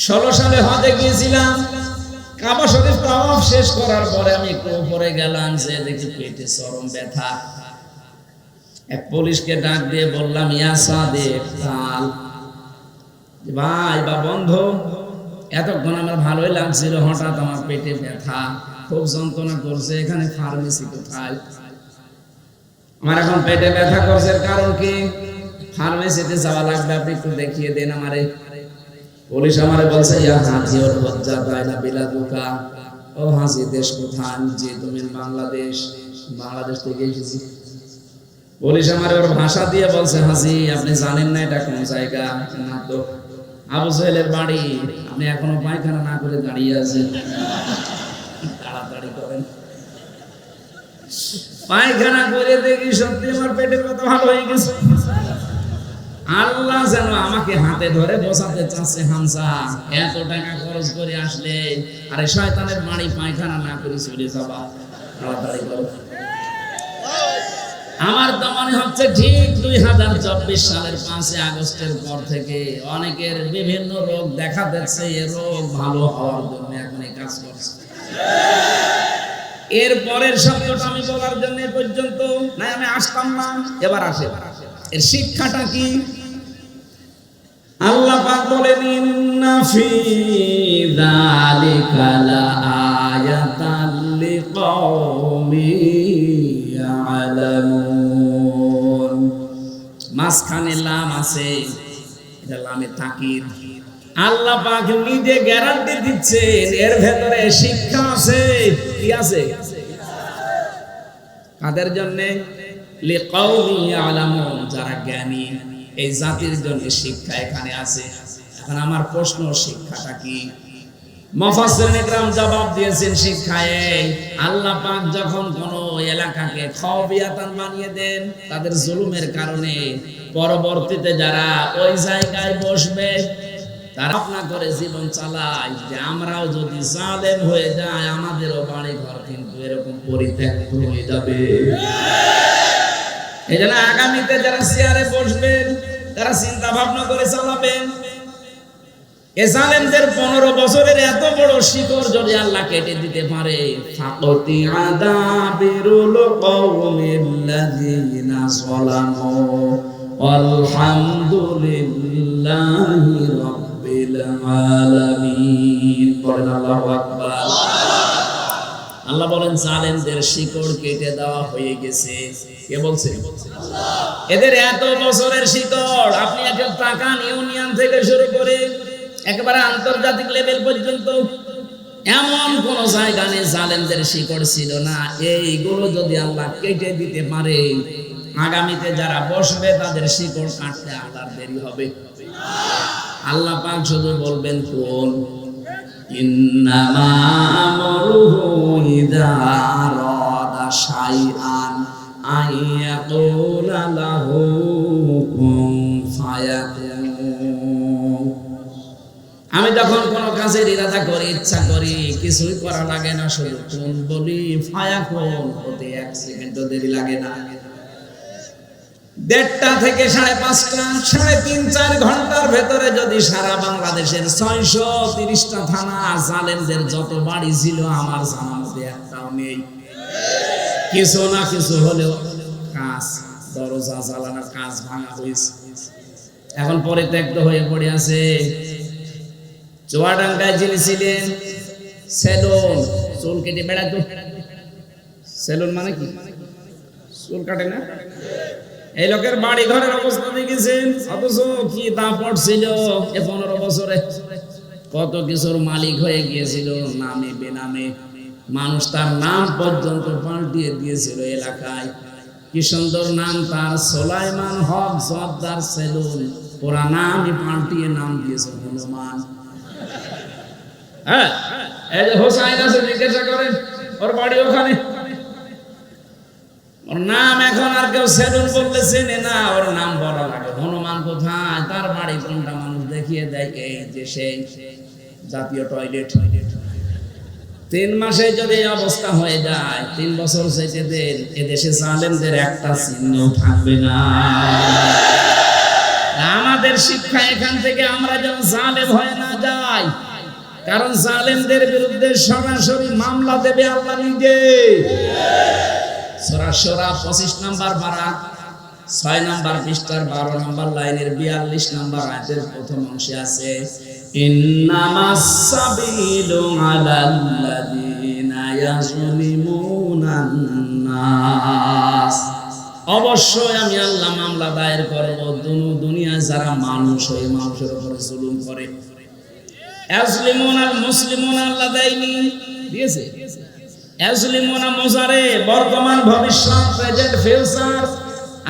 S1: 16 সালে হজে গিয়েছিলাম, কাবা শরীফ তাওয়াফ শেষ করার পরে আমি একটু উপরে গেলাম, যে দেখি পেটে চরম ব্যথা। এক পুলিশকে ডাক দিয়ে বললাম, ইয়া সাদেক কাল, ভাই বা বন্ধু, এতক্ষণ আমার ভালোই লাগছিল, হঠাৎ আমার পেটে ব্যথা, খুব যন্ত্রণা করছে, এখানে ফার্মেসি কোথায়? আমার এখন পেটে ব্যথা করছে, কারণ কি? ফার্মেসিতে যাওয়া লাগবে, আপনি একটু দেখিয়ে দেন আমারে। পুলিশ আমারে বলছে, ইয়া হাজি ওর লজ্জা দায়না বিলাদুকা, ও হাজি দেশ কোথায়? যে তুমি বাংলাদেশ। বাংলাদেশ থেকে এসেছি। পুলিশ আমারে ওর ভাষা দিয়ে বলছে, হাজি আপনি জানেন না এটা কোন জায়গা? না তো। আবু জাহেলের বাড়ি। আপনি এখনো পায়খানা না করে দাঁড়িয়ে আছেন, তাড়াতাড়ি করেন। পায়খানা করে দেখি সত্যি আমার পেটের ব্যথা ভালো হয়ে গেছে। আল্লাহ যেন আমাকে হাতে ধরে বসাতে চাচ্ছে, হামজা এত টাকা খরচ করে আসলে আরে শয়তানের বাড়ি পায়খানা না করে চলে যাবা, তাড়াতাড়ি করো। আমার তো মনে হচ্ছে ঠিক 2024 সালের 5 আগস্টের পর থেকে অনেকের বিভিন্ন রোগ দেখা দিচ্ছে, এই রোগ ভালো হওয়ার জন্য এখন এই কাজ করছে। এর পরের শব্দটা আমি বলার জন্য পর্যন্ত না আমি আসতাম না, এবার আসে। এর শিক্ষাটা কি? আল্লাহ পাক বলেন, ইন্না ফি যালিকা লাআয়াতান লিকাওমিন ইয়ালামুন। মাঝখানে লাম আছে, এটা লামে তাকিদ। আল্লাহ পাক নিজে গ্যারান্টি দিচ্ছেন এর ভেতরে শিক্ষা আছে। কি আছে? কাদের জন্য? লিকাওমিন ইয়ালামুন, যারা জ্ঞানী, এই জাতির জন্য শিক্ষা এখানে আছে। এখন আমার প্রশ্ন, শিক্ষাটা কি? মুফাসসিরিন ইকরাম জবাব দিয়েছেন, শিক্ষা এই, আল্লাহ পাক যখন কোন এলাকাকে খাবিয়াতান বানিয়ে দেন তাদের জুলুমের কারণে, পরবর্তীতে যারা ওই জায়গায় বসবে তারা আপনা করে জীবন চালায় যে আমরাও যদি জালেম হয়ে যাই আমাদেরও বাড়ি ঘর কিন্তু এরকম পরিত্যক্ত হয়ে যাবে। এই জন্য আগামীতে যারা চেয়ারে বসবেন তারা চিন্তা ভাবনা করে চালাবেন। এ জালেমদের 15 বছরের এত বড় শিকড় যদি আল্লাহ কেটে দিতে পারে, ফাকতি আদাবিরুল কওমিল্লাযিনা যালামু আলহামদুলিল্লাহি রাব্বিল আলামিন। বলেন আল্লাহু আকবার। আল্লাহ বলেন জালেমদের শিকড় কেটে দেওয়া হয়ে গেছে। কে বলছে? এদের এত বছরের শিকড়, আপনি একটা টাকান ইউনিয়ন থেকে শুরু করে একেবারে আন্তর্জাতিক লেভেল পর্যন্ত এমন কোন জায়গা নেই জালেমদের শিকড় ছিল না। এইগুলো যদি আল্লাহ কেটে দিতে পারে, আগামীতে যারা বসবে তাদের শিকড় কাটতে আল্লাহর দেরি হবে। আল্লাহ পাক শুধু বলবেন কোন ইন্নামা আমরুহু ইযা আরাদা শাইআন আইয়াকুলা লাহু কুন ফায়াকুন। আমি যখন কোন কাজের ইরাদা করি, ইচ্ছা করি, কিছুই করা লাগে না, শুধু কোন বলি ফায়াকুন, হতে 1 সেকেন্ডও দেরি লাগে না। 1:30 থেকে 5:30, 3.5-4 ঘন্টার ভেতরে যদি সারা বাংলাদেশের 630টা থানা জালেমদের যত বাড়ি ছিল আমার জানা মতে একটাও নেই। কিছু না কিছু হলেও কাজ, দরজা জ্বালানোর কাজ ভাঙা হয়েছে, এখন পরিত্যক্ত হয়ে পড়ে আছে। চুয়াডাঙ্গায় যিনি ছিলেন সেলুন, চুল কেটে বেড়াতো। সেলুন মানে কি? চুল কাটে না? এই লোকের বাড়ি ঘরের অবস্থা দেখেছেন, অথচ কি দাপট ছিল 15 বছরে। কত কিছুর মালিক হয়ে গিয়েছিল, নামে বেনামে মানুষ তার নাম পর্যন্ত পাল্টিয়ে দিয়েছিল এলাকায়। কি সুন্দর নাম তার, সোলাইমান হক জর্দার সেলুন। ওরা নামই পাল্টিয়ে নাম দিয়েছে হনুমান। হ্যাঁ, এই যে হোসাইন আছে, জিজ্ঞাসা করেন, ওর বাড়ি ওখানে। ওর নাম এখন আর কেউ সেলুন বললে চেনে না, ওর নাম বলা লাগে। হনুমান কোথায়, তার বাড়ি কোনটা মানুষ দেখিয়ে দেয়, এই যে সেই জাতীয় টয়লেট। 3 মাসে যদি এই অবস্থা হয়ে যায়, 3 বছর যেতে দেন, এদেশে জালেমদের একটা চিহ্ন থাকবে না। আমাদের শিক্ষা এখান থেকে, আমরা যেন জালেম হয়ে না যাই, কারণ জালেমদের বিরুদ্ধে সরাসরি মামলা দেবে আল্লাহ নিজে। সূরা শুরা 25 নম্বর পারা 6 নম্বর পৃষ্ঠার 12 নম্বর লাইনের 42 নম্বর আয়াতের প্রথম অংশে আছে, ইন্নামাস সাবিলু আলাল্লাযিনা ইয়াজলিমুনান নাস। অবশ্যই আমি আল্লাহ মামলা দায়ের করব দুনিয়ায় যারা মানুষ হয়ে মানুষের উপর জুলুম করে। ইয়াজলিমুনাল মুসলিমুনা আল্লাহ দেয়নি, দিয়েছে। ইয়াজলিমুনা মুজারে, বর্তমান ভবিষ্যৎ, প্রেজেন্ট ফিউচার।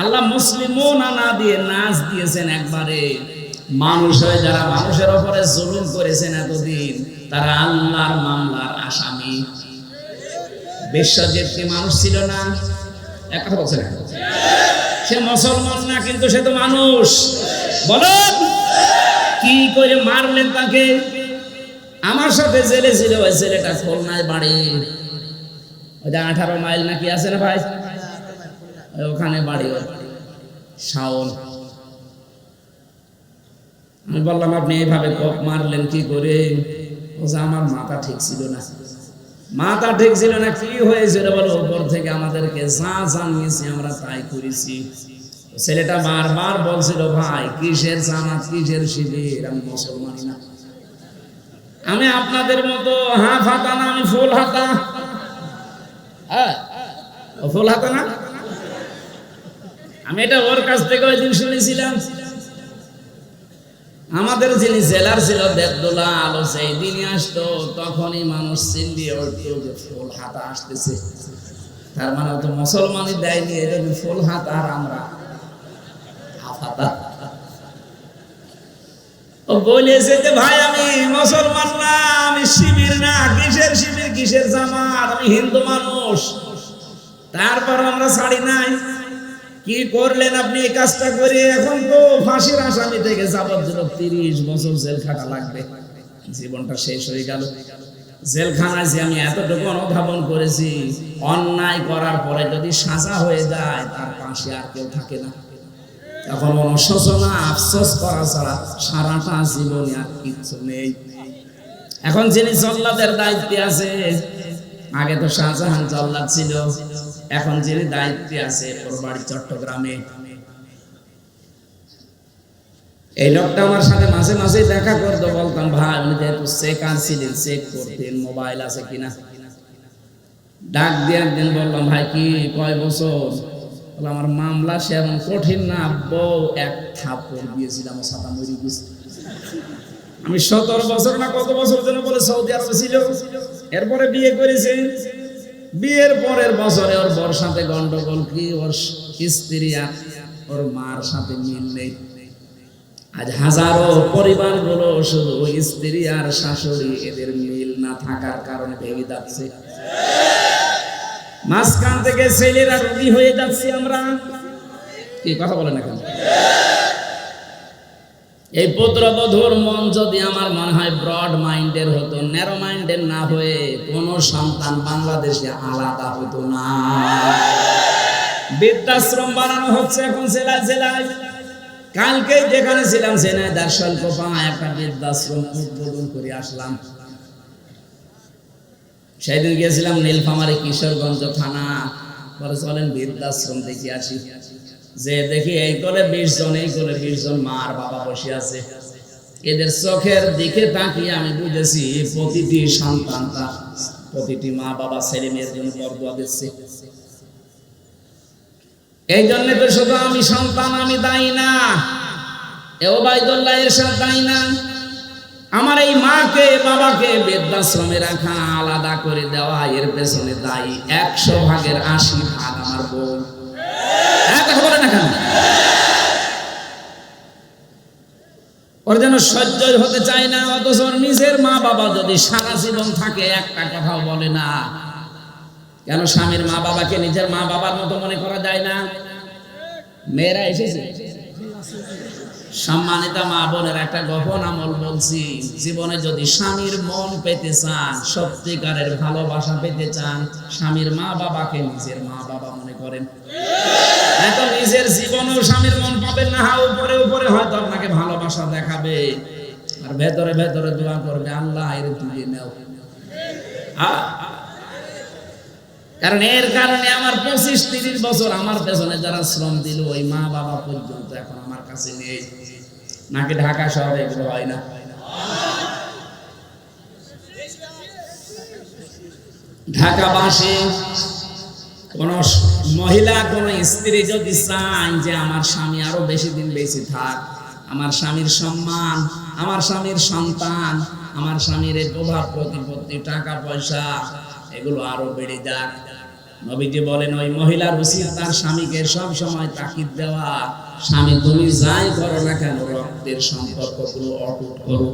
S1: আল্লাহ মুসলিমুনা না দিয়ে নাস দিয়েছেন একবারে। মানুষ হয়ে যারা মানুষের উপরে জুলুম করেছেন এতদিন, তারা আল্লাহর মামলার আসামি। বিশ্বজিৎ কি মানুষ ছিল না? এক কথা বলছেন, সে মুসলমান না, কিন্তু সে তো মানুষ। বলেন কি করে মারলেন তাকে? আমার সাথে জেলে ছিল ওই ছেলেটা, খুলনায় বাড়ি, ওই যে 18 মাইল নাকি আছে না ভাই, ওখানে বাড়ি শাওন। আমি বললাম আপনি এইভাবে কোপ মারলেন কি করে? ও যে আমার মাথা ঠিক ছিল না। মাথা ঠিক ছিল না, কি হয়েছিল বলো? উপর থেকে আমাদেরকে যা জানিয়েছি আমরা তাই করেছি। ছেলেটা বারবার বলছিল, ভাই কিসের জামাত, কিসের শিবির, আমি মুসলমানই না, আমি আপনাদের মতো হাফ হাতা না, আমি ফুল হাতা। হ্যাঁ, ফুল হাতা না। আমি এটা ওর কাছ থেকে ওই দিন শুনেছিলাম। আমাদের যিনি জেলার ছিল দেবদুল্লাহ আলো, সেই দিনই আসতো, তখনই মানুষ চিল্লিয়ে উঠতো যে ফুল হাতা আসতেছে। তার মানে তো মুসলমানই দেয়নি, এটা ফুল হাতা আর আমরা হাফ হাতা। ও বলেছে যে ভাই আমি মুসলমান না, আমি শিবির না। কিসের শিবির, কিসের জামাত, আমি হিন্দু মানুষ। তারপর আমরা ছাড়ি নাই। কি করলেন আপনি এই কাজটা করে? এখন তো ফাঁসির আসামি থেকে যাবজ্জীবন 30 বছর জেল খাটা লাগবে। জীবনটা শেষ হয়ে গেল জেলখানায়। যে আমি এতটুকু অনুধাবন করেছি, অন্যায় করার পরে যদি সাজা হয়ে যায়, তার পাশে আর কেউ থাকে না। তখন অনুশোচনা, আফসোস করা ছাড়া সারাটা জীবনে আর কিচ্ছু নেই। এখন যিনি জল্লাদের দায়িত্বে আছে, আগে তো শাহজাহান জল্লাদ ছিল, এখন যিনি দায়িত্বে আছে ওর বাড়ি চট্টগ্রামে। এই লোকটা আমার সাথে মাঝে মাঝে দেখা করতো, বলতাম ভাই উনি যেহেতু চেকার ছিলেন, চেক করতেন মোবাইল আছে কিনা। ডাক দিয়ে একদিন বললাম, ভাই কি কয় বছর? বলে, আমার মামলা সেমন কঠিন না, বউ এক থাপ্পড় দিয়েছিলাম, সাদা মরে গেছে। আমি 17 বছর না কত বছর যেন বলে সৌদি আরবে ছিল, এরপরে বিয়ে করেছে। বিয়ের পরের বছরে ওর বর সাথে গন্ডগোল, কি ওর স্ত্রী আর ওর মার সাথে মিল নেই। আজ হাজারো পরিবারগুলো শুধু ওই স্ত্রী আর শাশুড়ি এদের মিল না থাকার কারণে ভেঙে যাচ্ছে। মাঝখান থেকে ছেলেরা রোগী হয়ে যাচ্ছে। আমরা কি কথা বলেন এখন? এই পুত্রবধূর মন যদি আমার মনে হয় ব্রড মাইন্ডের হতো, ন্যারো মাইন্ডের না হয়ে কোন সন্তান বাংলাদেশে আলাদা হতো না। বৃদ্ধাশ্রম বানানো হচ্ছে এখন জেলায় জেলায়। কালকে যেখানে ছিলাম ঝিনাইদহ স্বল্পপা একটা বৃদ্ধাশ্রম উদ্বোধন করে আসলাম। সেদিন গিয়েছিলাম নীলফামারী কিশোরগঞ্জ থানা, পরে চলেন বৃদ্ধাশ্রম দেখে আসি। যে দেখি এই কোলে 20 জন, এই কোলে 20 জন মা আর বাবা বসে আছে। এদের চোখের দিকে তাকিয়ে আমি বুঝেছি প্রতিটি সন্তানটা, প্রতিটি মা বাবা ছেলে মেয়ের জন্য বরদোয়া দিচ্ছে। এই জন্য তো শুধু আমি সন্তান আমি দায়ী না, ওবায়দুল্লাহ এরশাদ দায়ী না। আমার এই মাকে বাবাকে বৃদ্ধাশ্রমে রাখা, আলাদা করে দেওয়া, এর পেছনে দায়ী 100 ভাগের 80 ভাগ আমার বউ। কথা বলে না কেন? ওর যেন সহ্যই হতে চায় না, অথচ ওর নিজের মা বাবা যদি সারা জীবন থাকে একটা কথাও বলে না। কেন স্বামীর মা বাবাকে নিজের মা বাবার মতো মনে করা যায় না? মেয়েরা এসেছে। সম্মানিত মা বোনের একটা গোপন আমল বলছি, জীবনে যদি স্বামীর মন পেতে চান, সত্যিকারের ভালোবাসা পেতে চান, স্বামীর মা বাবাকে নিজের মা বাবা মনে করেন। এত নিজের জীবনেও স্বামীর মন পাবেন না, উপরে উপরে হয়তো আপনাকে ভালোবাসা দেখাবে, আর ভেতরে ভেতরে দোয়া করবে, আল্লাহ এর তুলে নাও। কারণ এর কারণে আমার 25-30 বছর আমার পেছনে যারা শ্রম দিল, ওই মা বাবা পর্যন্ত এখন আমার কাছে নেই। নাকি ঢাকা শহরে এগুলো হয় না? ঢাকাবাসী কোন মহিলা, কোন স্ত্রী যদি চায় যে আমার স্বামী আরো বেশি দিন বেঁচে থাক, আমার স্বামীর সম্মান, আমার স্বামীর সন্তান, আমার স্বামীর প্রভাব প্রতিপত্তি, টাকা পয়সা এগুলো আরো বেড়ে যাক, নবীজি বলেন ওই মহিলার উচিত তার স্বামীকে সব সময় তাকিদ দেওয়া, স্বামী তুমি যাই করো না কেন রক্তের সম্পর্কগুলো অটুট করো।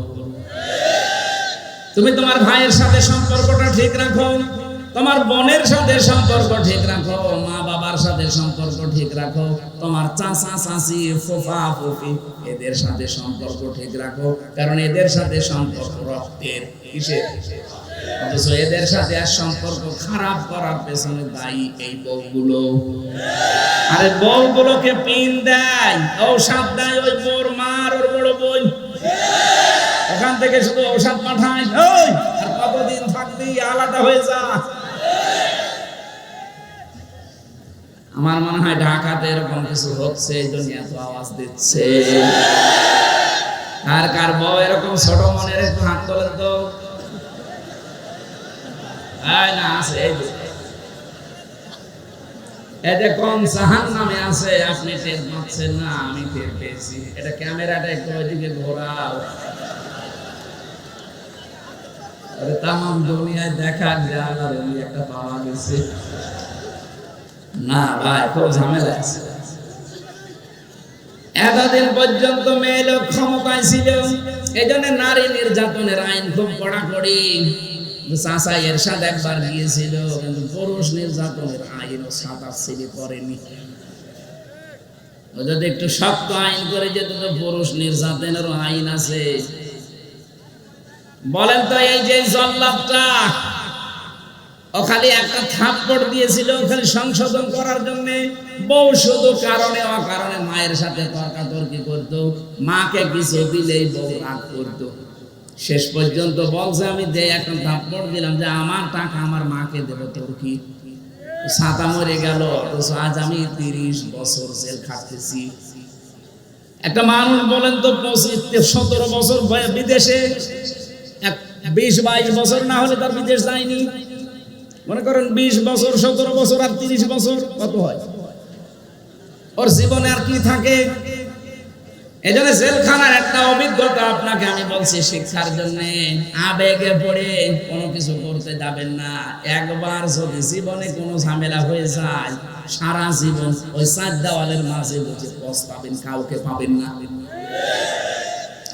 S1: তুমি তোমার ভাইয়ের সাথে সম্পর্কটা ঠিক রাখো, তোমার বোনের সাথে সম্পর্ক ঠিক রাখো, মা বাবার সাথে সম্পর্ক ঠিক রাখো, তোমার চাচা চাচি ফুফা ফুফি এদের সাথে সম্পর্ক ঠিক রাখো, কারণ এদের সাথে সম্পর্ক রক্তের। কিসের? অথচ এদের সাথে আর সম্পর্ক খারাপ করার পেছনে দায়ী এই বউগুলো। আরে বউগুলোকে পিন দেয়, ঔষধ দেয় ওই বোর মার, ওর বড় বোন, ওখান থেকে শুধু ঔষধ পাঠায়, ওই আর কতদিন থাকবি, আলাদা হয়ে যা। আমার মনে হয় ঢাকাতে এরকম কিছু হচ্ছে, এই জন্য এত আওয়াজ দিচ্ছে। আর কার বউ এরকম ছোট মনের, একটু হাত তোলেন তো। না আছে, এতে কোন জাহান্নামে আছে আপনি টের পাচ্ছেন না, আমি টের পেয়েছি। এটা ক্যামেরাটা একটু ওইদিকে ঘোরাও, তামাম দুনিয়ায় দেখার যে আল্লাহর ওলি একটা পাওয়া গেছে। না ভাই, খুব ঝামেলা আছে। এতদিন পর্যন্ত মেয়ে লোক ক্ষমতায় ছিল, এই জন্য নারী নির্যাতনের আইন খুব কড়াকড়ি। চাচা এরশাদ একবার গিয়েছিল, কিন্তু পুরুষ নির্যাতনের আইন ও সাদা ছেলে করেনি। ও যদি একটু শক্ত আইন করে যেত তো পুরুষ নির্যাতনেরও আইন আছে। বলেন তো, এই যে জল্লাদটা, ও খালি একটা থাপ্পড় দিয়েছিল খালি সংশোধন করার জন্য। বউ শুধু কারণে অকারণে মায়ের সাথে তর্কাতর্কি করতো, মাকে কিছু দিলেই বউ রাগ করতো। শেষ পর্যন্ত বলছে আমি যে একটা থাপ্পড় দিলাম যে আমার টাকা আমার মাকে দেবো, তোর কি? ছাতা মরে গেল, আজ আমি 30 বছর জেল খাটতেছি। একটা মানুষ বলেন তো 25-17 বছর বিদেশে, 20-22 বছর না হলে তার বিদেশ যায়নি। মনে করেন 20 বছর 17 বছর আর 30 বছর কত হয়? ওর জীবনে আর কি থাকে? এজন্য জেলখানার একটা অভিজ্ঞতা আপনাকে আমি বলছি শিক্ষার জন্য। আবেগে পড়ে কোনো কিছু করতে যাবেন না। একবার যদি জীবনে কোনো ঝামেলা হয়ে যায়, সারা জীবন ওই 4 দেওয়ালের মাঝে বসে পস্তাবেন, কাউকে পাবেন না।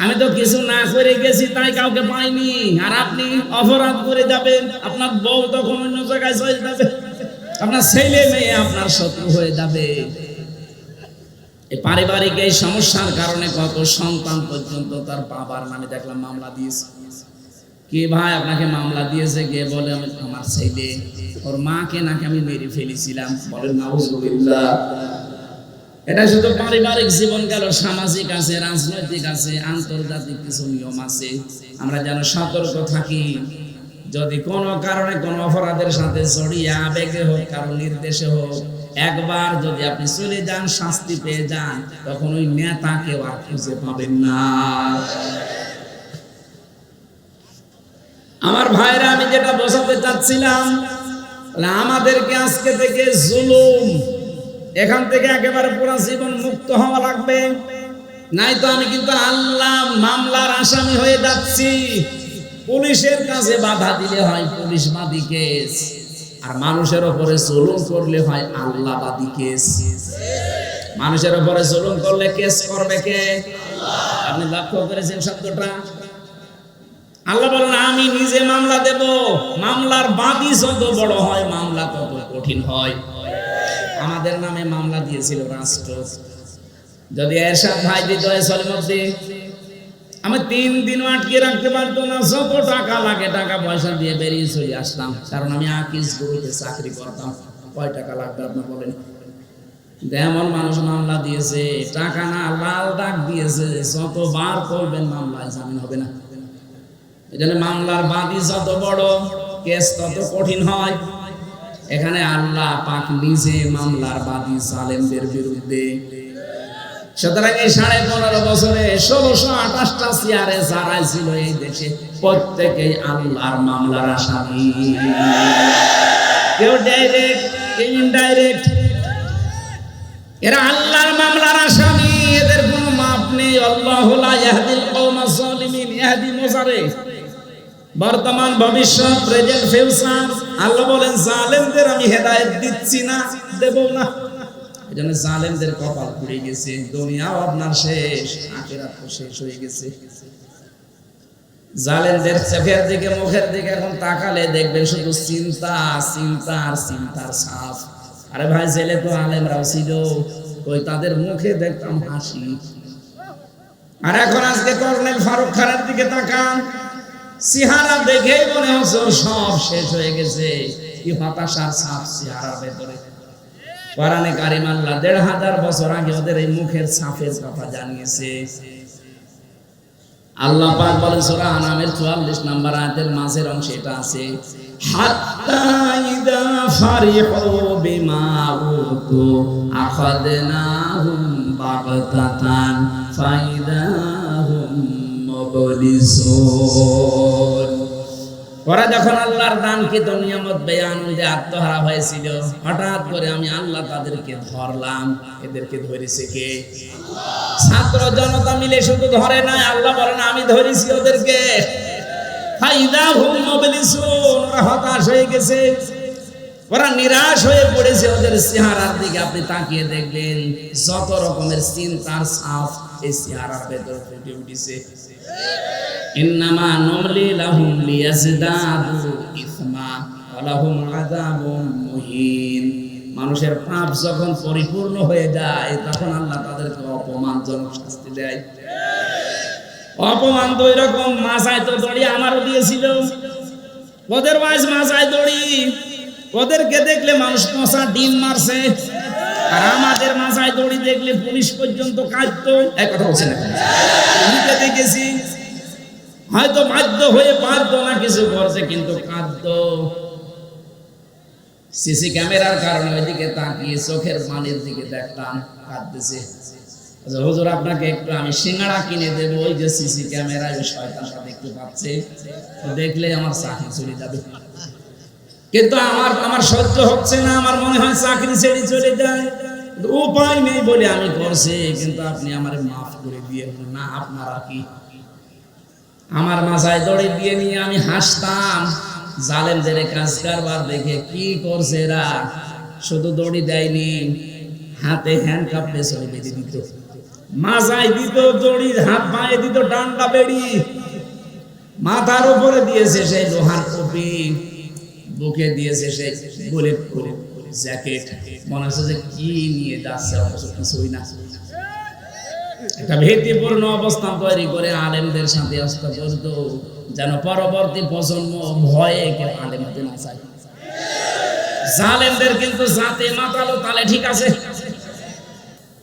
S1: আমি তো কিছু না করে গেছি তাই কাউকে পাইনি, আর আপনি অপরাধ করে যাবেন, আপনার বউ তখন অন্য জায়গায় চলে যাবে, আপনার ছেলে মেয়ে আপনার শত্রু হয়ে যাবে। এই পারিবারিক এই সমস্যার কারণে কত সন্তান পর্যন্ত তার বাবার নামে দেখলাম মামলা দিয়েছে। কি ভাই আপনাকে মামলা দিয়েছে? গিয়ে বলে আমার ছেলে ওর মাকে নাকি আমি মেরে ফেলেছিলাম। বলেন নাউজুবিল্লাহ। এটা শুধু পারিবারিক জীবন গেল, সামাজিক আছে, রাজনৈতিক আছে, আন্তর্জাতিক কিছু নিয়ম আছে। আমরা যেন সতর্ক থাকি। যদি কোনো কারণে কোনো অপরাধের সাথে জড়িয়ে আবেগে হোক, কারো নির্দেশে হোক, একবার যদি আপনি চলে যান, শাস্তি পেয়ে যান, তখন ওই নেতাকে আর খুঁজে পাবেন না। আমার ভাইরা, আমি যেটা বোঝাতে চাচ্ছিলাম, আমাদেরকে আজকে থেকে জুলুম, এখান থেকে একেবারে পুরো জীবন মুক্ত হওয়া লাগবে। নাই তো আমি কিন্তু আল্লাহ মামলার আসামি হয়ে যাচ্ছি। পুলিশের কাছে বাধা দিলে হয় পুলিশবাদী কেস, আর মানুষের উপরে জুলুম করলে হয় আল্লাহবাদী কেস। মানুষের উপরে জুলুম করলে কেস করবে কে? আপনি লক্ষ্য করেছেন শব্দটা? আল্লাহ বলেন আমি নিজে মামলা দেব। মামলার বাদী যত বড় হয় মামলা তত কঠিন হয়। আমাদের নামে মামলা দিয়েছিল রাষ্ট্র। যদি এরশাদ ভাই দিত এসলের মধ্যে, আমি 3 দিন আটকে রাখতে পারতো না। যত টাকা লাগে টাকা পয়সা দিয়ে বেরিয়ে চলে আসতাম, কারণ আমি আকিস গ্রুপে চাকরি করতাম। কয় টাকা লাগবে আপনার বলেন? এমন মানুষ মামলা দিয়েছে, টাকা না লাল ডাক দিয়েছে, যতবার করবেন মামলায় জামিন হবে না। এই জন্য মামলার বাদী যত বড় কেস তত কঠিন হয়। এখানে আল্লাহ পাক নিজে মামলার বাদী জালেমদের বিরুদ্ধে। সুতরাং এই 15.5 বছরে 1628টা চেয়ারে যারা ছিল এই দেশে, প্রত্যেকেই আল্লাহর মামলার আসামি। কেউ ডাইরেক্ট, কেউ ইনডাইরেক্ট, এরা আল্লাহর মামলার আসামি। এদের কোনো মাপ নেই। আল্লাহু লা ইয়াহদিল কওমাজ জালিমিন, ইয়াহদি মুজারে, বর্তমান ভবিষ্যৎ, প্রেজেন্ট ফিউচার। আল্লাহ বলেন জালেমদের আমি হেদায়েত দিচ্ছি না, দেব না। এজন্য জালেমদের কপাল পুড়ে গেছে। দুনিয়াও আপনার শেষ, আখিরাত শেষ হয়ে গেছে। জালেমদের চোখের দিকে, মুখের দিকে এখন তাকালে দেখবেন শুধু চিন্তা, চিন্তা আর চিন্তার ছাপ। আরে ভাই, জেলে তো আলেমরাও ছিল, ওই তাদের মুখে দেখতাম হাসি। আর এখন আজকে কর্নেল ফারুক খানের দিকে তাকান, চেহারা দেখেই মনে হচ্ছে সব শেষ হয়ে গেছে। কি হতাশার ছাপ চেহারার ভেতরে। কোরআনে কারিম আল্লাহ 1500 বছর আগে ওদের এই মুখের ছাপের কথা জানিয়েছে। আল্লাহ পাক বলেন সূরা আনামের 44 নম্বর আয়াতের মাঝের অংশে এটা আছে, হাত্তা ইদা ফারিহু বিমা উতু আখাদনাহুম বাগতাতান ফাইদাহুম মুবলিসুন। ওরা যখন আল্লাহর দানকৃত নিয়ামত বেয়ানুযায়ী আত্মহারা হয়েছিল, হঠাৎ করে আমি আল্লাহ তাদেরকে ধরলাম। এদেরকে ধরেছে কে? ছাত্র জনতা মিলে শুধু ধরে নাই, আল্লাহ বলেন আমি ধরেছি ওদেরকে। ফাইদাহুম মুবলিসুন, ওরা হতাশ হয়ে গেছে, ওরা নিরাশ হয়ে পড়েছে। ওদের চেহারার দিকে আপনি তাকিয়ে দেখবেন যত রকমের চিন্তার ছাপ এই চেহারার ভেতর ফুটে উঠেছে। ইন্নামা নুমলি লাহুম লিয়াজদাদু ইসমা ওয়া লাহুম আযাবুম মুহিন। মানুষের পাপ যখন পরিপূর্ণ হয়ে যায় তখন আল্লাহ তাদেরকে অপমানজনক শাস্তি দেয়। অপমান তো এরকম, মাথায় তো দড়ি আমারও দিয়েছিল। ওদের বয়স মাথায় দড়ি, ওদেরকে দেখলে মানুষ পচা ডিম মারছে, আর আমাদের মাথায় দড়ি দেখলে পুলিশ পর্যন্ত কাঁদতো। এক কথা বলছেন না, দেখেছি। হয়তো বাধ্য হয়ে পারতো না কিছু করছে, কিন্তু কাঁদতো। সিসি ক্যামেরার কারণে ওইদিকে তাকিয়ে চোখের পানির দিকে দেখতাম, কাঁদতেছে। হুজুর আপনাকে একটু আমি সিঙ্গাড়া কিনে দেবো, ওই যে সিসি ক্যামেরায় ওই শয়তানটা দেখতে পাচ্ছে, দেখলে আমার চাকরি চলে যাবে। কিন্তু আমার সহ্য হচ্ছে না, আমার মনে হয় চাকরি ছেড়ে চলে যায়, উপায় নেই বলে আমি করছি। কিন্তু আপনি আমারে মাফ করে দিয়ে না, আপনারা কি? আমার মাথায় দড়ি দিয়ে নিয়ে আমি হাসতাম, জালেমদের কাজ কারবার দেখে। কি করছে এরা? শুধু দড়ি দেয়নি, হাতে হ্যান্ডকাপ পেছনে বেঁধে দিত, মাথায় দিত দড়ি, হাত পায়ে দিত ডান্ডা বেড়ি, মাথার উপরে দিয়েছে সেই লোহার টুপি, বুকে দিয়েছে সেই বুলেট প্রুফ জ্যাকেট। মনে হচ্ছে যে কি নিয়ে যাচ্ছে, অবশ্য কিছুই না। একটা ভীতিপূর্ণ অবস্থান তৈরি করে আলেমদের সাথে আসতে করত, যেন পরবর্তী প্রজন্ম ভয়ে কেউ আলেম হতে না চায়। জালেমদের কিন্তু জাতে মাতালো তালে ঠিক আছে,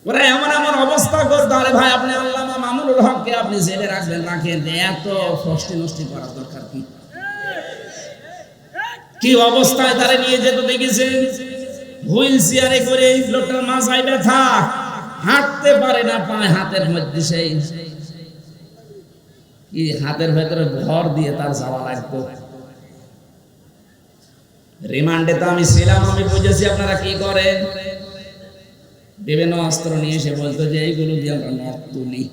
S1: ওরা এমন এমন অবস্থা করতো। আরে ভাই, আপনি আল্লামা মামুনুল হককে আপনি জেলে রাখবেন, রাখেন, এত ফষ্টি নষ্টি করার দরকার কি? কি অবস্থায় তারা নিয়ে যেত দেখেছেন? হুইল চেয়ারে করে, লোকটার মাথায় ব্যথা, হাঁটতে পারে না, পায়ে হাতের মধ্যে সেই কি হাতের ভেতরে ভর দিয়ে তার যাওয়া লাগতো। রিমান্ডে তো আমি ছিলাম, আমি বুঝেছি আপনারা কি করেন। বিভিন্ন অস্ত্র নিয়ে এসে বলতো যে এইগুলো দিয়ে আমরা নখ তুলি।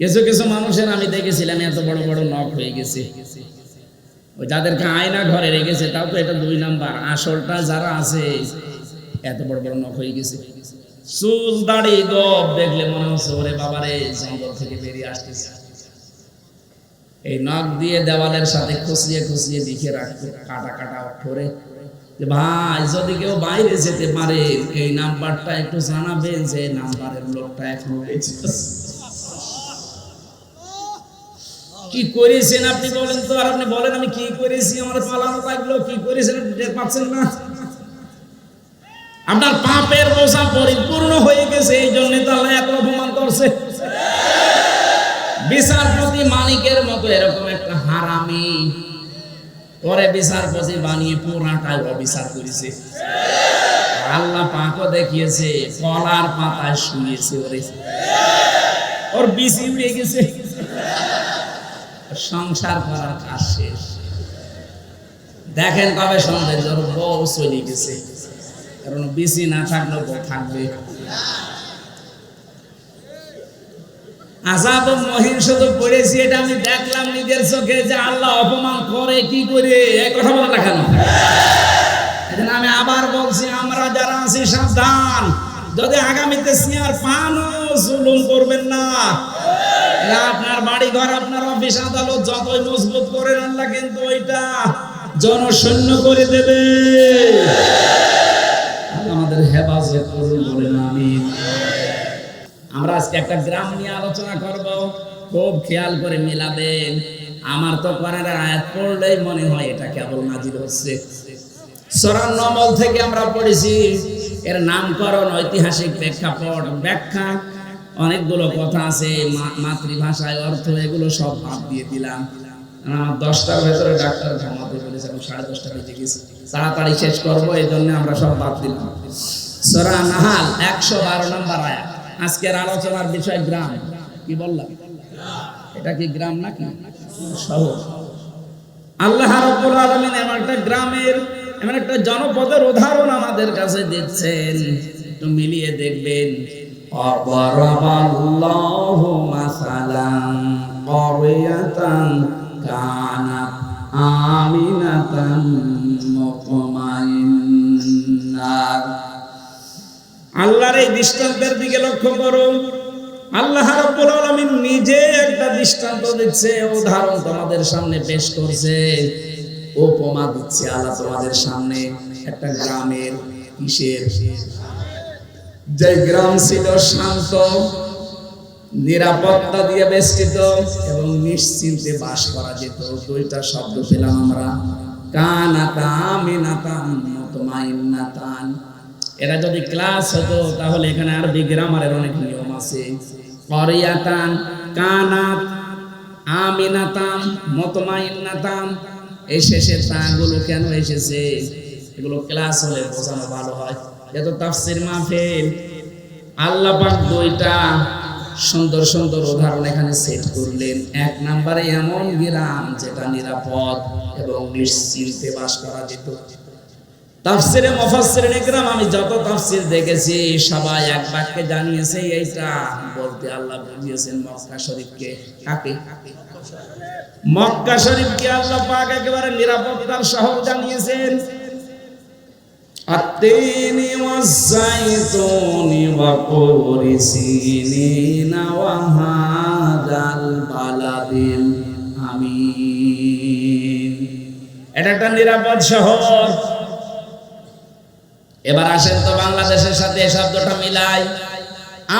S1: কিছু কিছু মানুষের আমি দেখেছিলাম এত বড় বড় নখ হয়ে গেছে, ওই যাদেরকে আয়না ঘরে রেখেছে, তাও তো এটা 2 নাম্বার। আসলটা যারা আছে এত বড় বড় নখ হয়ে গেছে, চুল দাড়ি গপ দেখলে মনে হচ্ছে ওরে বাবারে জঙ্গল থেকে বেরিয়ে আসতেছে। এই নখ দিয়ে দেওয়ালের সাথে খুশিয়ে খুশিয়ে লিখে রাখতো কাটা কাটা অক্ষরে যে ভাই যদি কেউ বাইরে যেতে পারে এই নাম্বারটা একটু জানাবেন যে নাম্বারের লোকটা এখনো বেঁচে আছে। কি করেছেন আপনি বলেন তো? আর আপনি বলেন আমি কি করেছি, আমার পালানো লাগলো, কি করেছেন টের পাচ্ছেন না? আপনার পাপের বোঝা পরিপূর্ণ হয়ে গেছে, এই জন্য তো আল্লাহ এত অপমান করছে। বিচারপতি মালিকের মতো এরকম একটা হারামি পরে বিচারপতি বানিয়ে পুরাটাই অবিচার করেছে। আল্লাহ পাকও দেখিয়েছে, কলার পাতায় শুয়েছে, ওর বিসি উড়ে গেছে, সংসার করার কাজ শেষ। দেখেন কবে সন্দেহ বউ চলে গেছে, কারণ বিসি না থাকলেও বউ থাকবে। আযাব মহিন শুধু পড়েছি, এটা আমি দেখলাম নিজের চোখে যে আল্লাহ অপমান করে কি করে। এই কথা বলে না কেন? এজন্য আমি আবার বলছি, আমরা যারা আছি সাবধান, যদি আগামীতে সিয়ার পানও জুলুম করবেন না। আপনার বাড়ি ঘর, আপনার অফিস আদালত যতই মজবুত করেন, আল্লাহ কিন্তু ওইটা জনশূন্য করে দেবে। আমাদের হেফাজত করুন, বলেন আমিন। আমরা আজকে একটা গ্রাম নিয়ে আলোচনা করব, খুব খেয়াল করে মিলাবেন। আমার তো কোরআনের আয়াত পড়লেই মনে হয় এটা কেবল নাজিল হচ্ছে। সূরা নমল থেকে আমরা পড়েছি, এর নামকরণ, ঐতিহাসিক প্রেক্ষাপট, ব্যাখ্যা, অনেকগুলো কথা আছে, মাতৃভাষায় অর্থ, এগুলো সব বাদ দিয়ে দিলাম। আমার 10টার ভেতরে ডাক্তার ঘুমাতে বলেছে, এখন 10:30 বেজে গেছে, তাড়াতাড়ি শেষ করবো, এই জন্য আমরা সব বাদ দিলাম। সূরা নাহাল 112 নম্বর আয়াত। আজকের আলোচনার বিষয় গ্রাম। কি বললাম? এটা কি গ্রাম নাকি শহর? আল্লাহ রাব্বুল আলামিন এমন একটা গ্রামের, এমন একটা জনপদের উদাহরণ আমাদের কাছে দিচ্ছেন, একটু মিলিয়ে দেখবেন। অবরাবাল্লাহু মাসালান ক্বরিয়াতান কানাত আমিনাতান মুতমাইন্নাহ। আল্লাহর এই দৃষ্টান্তের দিকে লক্ষ্য করুন। আল্লাহ রাব্বুল আলামিন নিজে একটা দৃষ্টান্ত দিচ্ছে, উদাহরণ তোমাদের সামনে পেশ করছে, উপমা দিচ্ছে আল্লাহ তোমাদের সামনে একটা গ্রামের। কিসের? যে গ্রাম ছিল শান্ত, নিরাপত্তা দিয়ে বেষ্টিত এবং নিশ্চিন্তে বাস করা যেত। 2টা শব্দ পেলাম আমরা, কানাতা আমিনাতান মুতমাইন্নাতান। এটা যদি ক্লাস হতো তাহলে এখানে আরবি গ্রামারের অনেক নিয়ম আছে। ক্বরিয়াতান, কানাত, আমিনাতান, মুতমাইন্নাতান, এই শেষের তাগুলো কেন এসেছে? এগুলো ক্লাস হলে বোঝানো ভালো হয়। এত তাফসীর মাহফিল, আল্লাহ পাক 2টা সুন্দর সুন্দর উদাহরণ এখানে সেট করলেন। 1 নম্বরে এমন গ্রাম যেটা নিরাপদ এবং নিশ্চিন্তে বাস করা যেত। তাফসিরে মুফাসসিরিন ইকরাম আমি যত তাফসির দেখেছি সবাই এক বাক্যে জানিয়েছে এইটা বলতে আল্লাহ বুঝিয়েছেন মক্কা শরীফকে। কাকে? মক্কা শরীফকে আল্লাহ পাক একেবারে নিরাপত্তার শহর জানিয়েছেন। আত-তিনি ওয়াজ-যাইতুনি ওয়া তুরি সিনিনা ওয়া হাদাল বালাদিল আমিন। এটা একটা নিরাপদ শহর। এবার আসেন তো বাংলাদেশের সাথে এই শব্দটা মিলাই।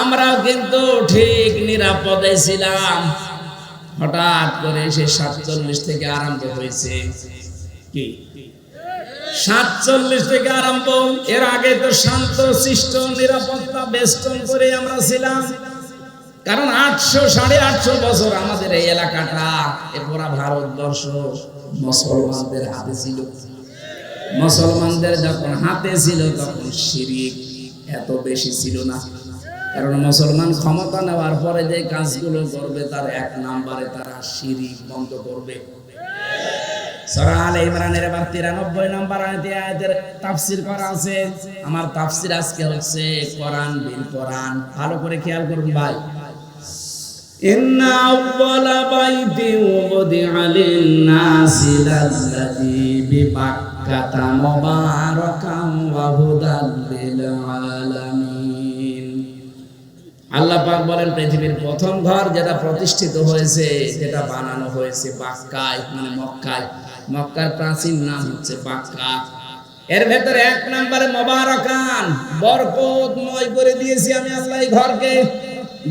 S1: আমরাও কিন্তু ঠিক নিরাপদে ছিলাম, হঠাৎ করে সে 47 থেকে আরম্ভ হয়েছে। কি 47 থেকে আরম্ভ? এর আগে তো শান্ত শিষ্ট নিরাপত্তা বেষ্টন করে আমরা ছিলাম। কারণ 800-850 বছর আমাদের এই এলাকাটা, এ পুরা ভারতবর্ষ মুসলমানদের হাতে ছিল। মুসলমানদের যখন হাতে ছিল তখন শিরক এত বেশি ছিল না। কারণ মুসলমান ক্ষমতা নেওয়ার পরে যে কাজগুলো করবে তার 1 নম্বরে তারা শিরক বন্ধ করবে। সূরা আলে ইমরানের 93 নম্বর আয়াতের তাফসীর করা আছে। আমার তাফসীর আজকে হচ্ছে কোরআন বিল কোরআন। ভালো করে খেয়াল করুন ভাই। ইন্না আউওয়ালা বাইতি উযিআ লিন-নাসি লাল্লাযী বিবাক্কাতা মুবারাকান ওয়া হুদাল লিল আলামিন। আল্লাহ পাক বলেন পৃথিবীর প্রথম ঘর যেটা প্রতিষ্ঠিত হয়েছে, যেটা বানানো হয়েছে বাক্কায়, মানে মক্কায়। মক্কার প্রাচীন নাম হচ্ছে বাক্কা। এর ভেতরে 1 নম্বরে মুবারাকান, বরকতময় করে দিয়েছি আমি আল্লাহ এই ঘরকে।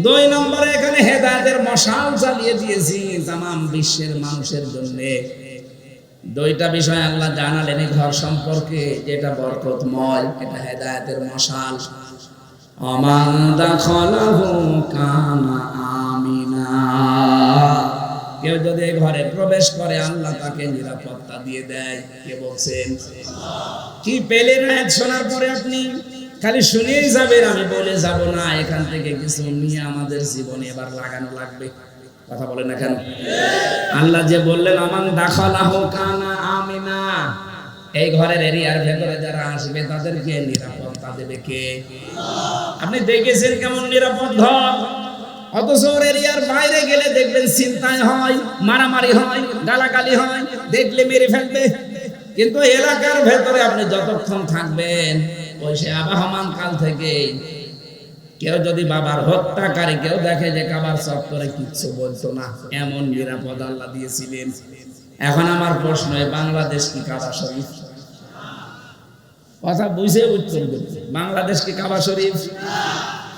S1: 2 নম্বরে এখানে হেদায়েতের মশাল জ্বালিয়ে দিয়েছি तमाम বিশ্বের মানুষের জন্য। 2টা বিষয় আল্লাহ জানালেন এই ঘর সম্পর্কে, যেটা বরকতময়, এটা হেদায়েতের মশাল। আমান দাখালাহু কানা আমিনা। কেউ যদি ঘরে প্রবেশ করে আল্লাহ তাকে নিরাপত্তা দিয়ে দেয়। কে বলছেন? কি পেলেন আয়াত শোনার পরে আপনি খালি শুনেই যাবেন, আমি বলে যাব না। এখান থেকে কিছু নিয়ে আমাদের জীবনে এবার লাগানো লাগবে। কথা বলেন না কেন? আল্লাহ যে বললেন আমান দাখালাহু কানা আমিনা, এই ঘরের এরিয়ার ভেতরে যারা আসবে তাদেরকে নিরাপত্তা দেবে কে? আপনি দেখেছেন কেমন নিরাপদ ঘর? অথচ এরিয়ার বাইরে গেলে দেখবেন চিন্তায় হয়, মারামারি হয়, গালাগালি হয়, দেখলে মেরে ফেলবে। কিন্তু এলাকার ভেতরে আপনি যতক্ষণ থাকবেন, ওই সে আবাহমান কাল থেকে কেউ যদি বাবার হত্যাকারী কেউ দেখে যে কাবার চত্বরে কিচ্ছু বলতো না, এমন নিরাপদ আল্লাহ দিয়েছিলেন। এখন আমার প্রশ্ন, বাংলাদেশ কি কাবা শরীফ? কথা বুঝে উত্তর দেব। বাংলাদেশ কি কাবা শরীফ?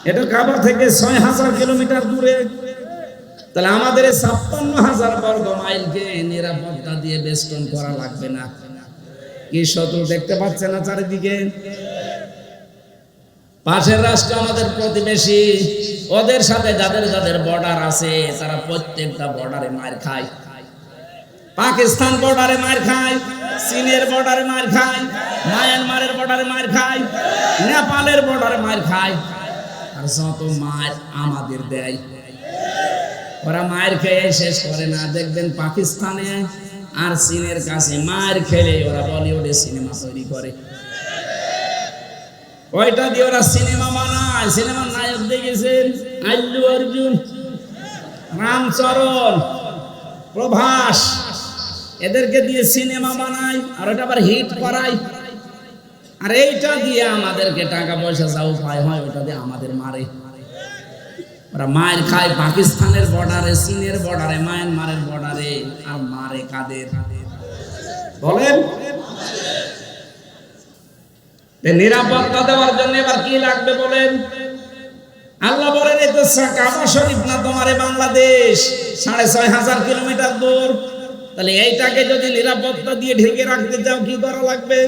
S1: এটা কাবা থেকে 6000 কিলোমিটার দূরে। তাহলে আমাদের 56,000 বর্গ মাইলকে নিরাপত্তা দিয়ে বেষ্টন করা লাগবে না? কি শত্রু দেখতে পাচ্ছেন না চারিদিকে? পাশের রাষ্ট্র আমাদের প্রতিবেশী, ওদের সাথে যাদের যাদের বর্ডার আছে তারা প্রত্যেকটা বর্ডারে মার খায়। পাকিস্তান বর্ডারে মার খায়, চীনের বর্ডারে মার খায়, মায়ানমারের বর্ডারে মার খায়, নেপালের বর্ডারে মার খায়। আর যত মার আমাদের দেয়, ওরা মার খেয়ে শেষ করে না। দেখবেন পাকিস্তানে আর চীনের কাছে মার খেলে ওরা বলিউডে সিনেমা তৈরি করে। ওইটা দিয়ে ওরা সিনেমা বানায়। সিনেমার নায়ক দেখেছেন? আল্লু অর্জুন, রামচরণ, প্রভাস, এদেরকে দিয়ে সিনেমা বানায় আর ওটা আবার হিট করায়। আর এইটা দিয়ে আমাদেরকে টাকা পয়সা যা উপায় হয় ওটা দিয়ে আমাদের মারে। ওরা মায়ের খায় পাকিস্তানের বর্ডারে, চীনের বর্ডারে, মায়ানমারের বর্ডারে। আর মারে কাদের বলেন? নিরাপত্তা দেওয়ার জন্য এবার কি লাগবে বলেন? আল্লাহ বলেন এই তো কাবা শরীফ না তোমার বাংলাদেশ, 6500 কিলোমিটার দূর। তাহলে এইটাকে যদি নিরাপত্তা দিয়ে ঢেকে রাখতে চাও কি করা লাগবে?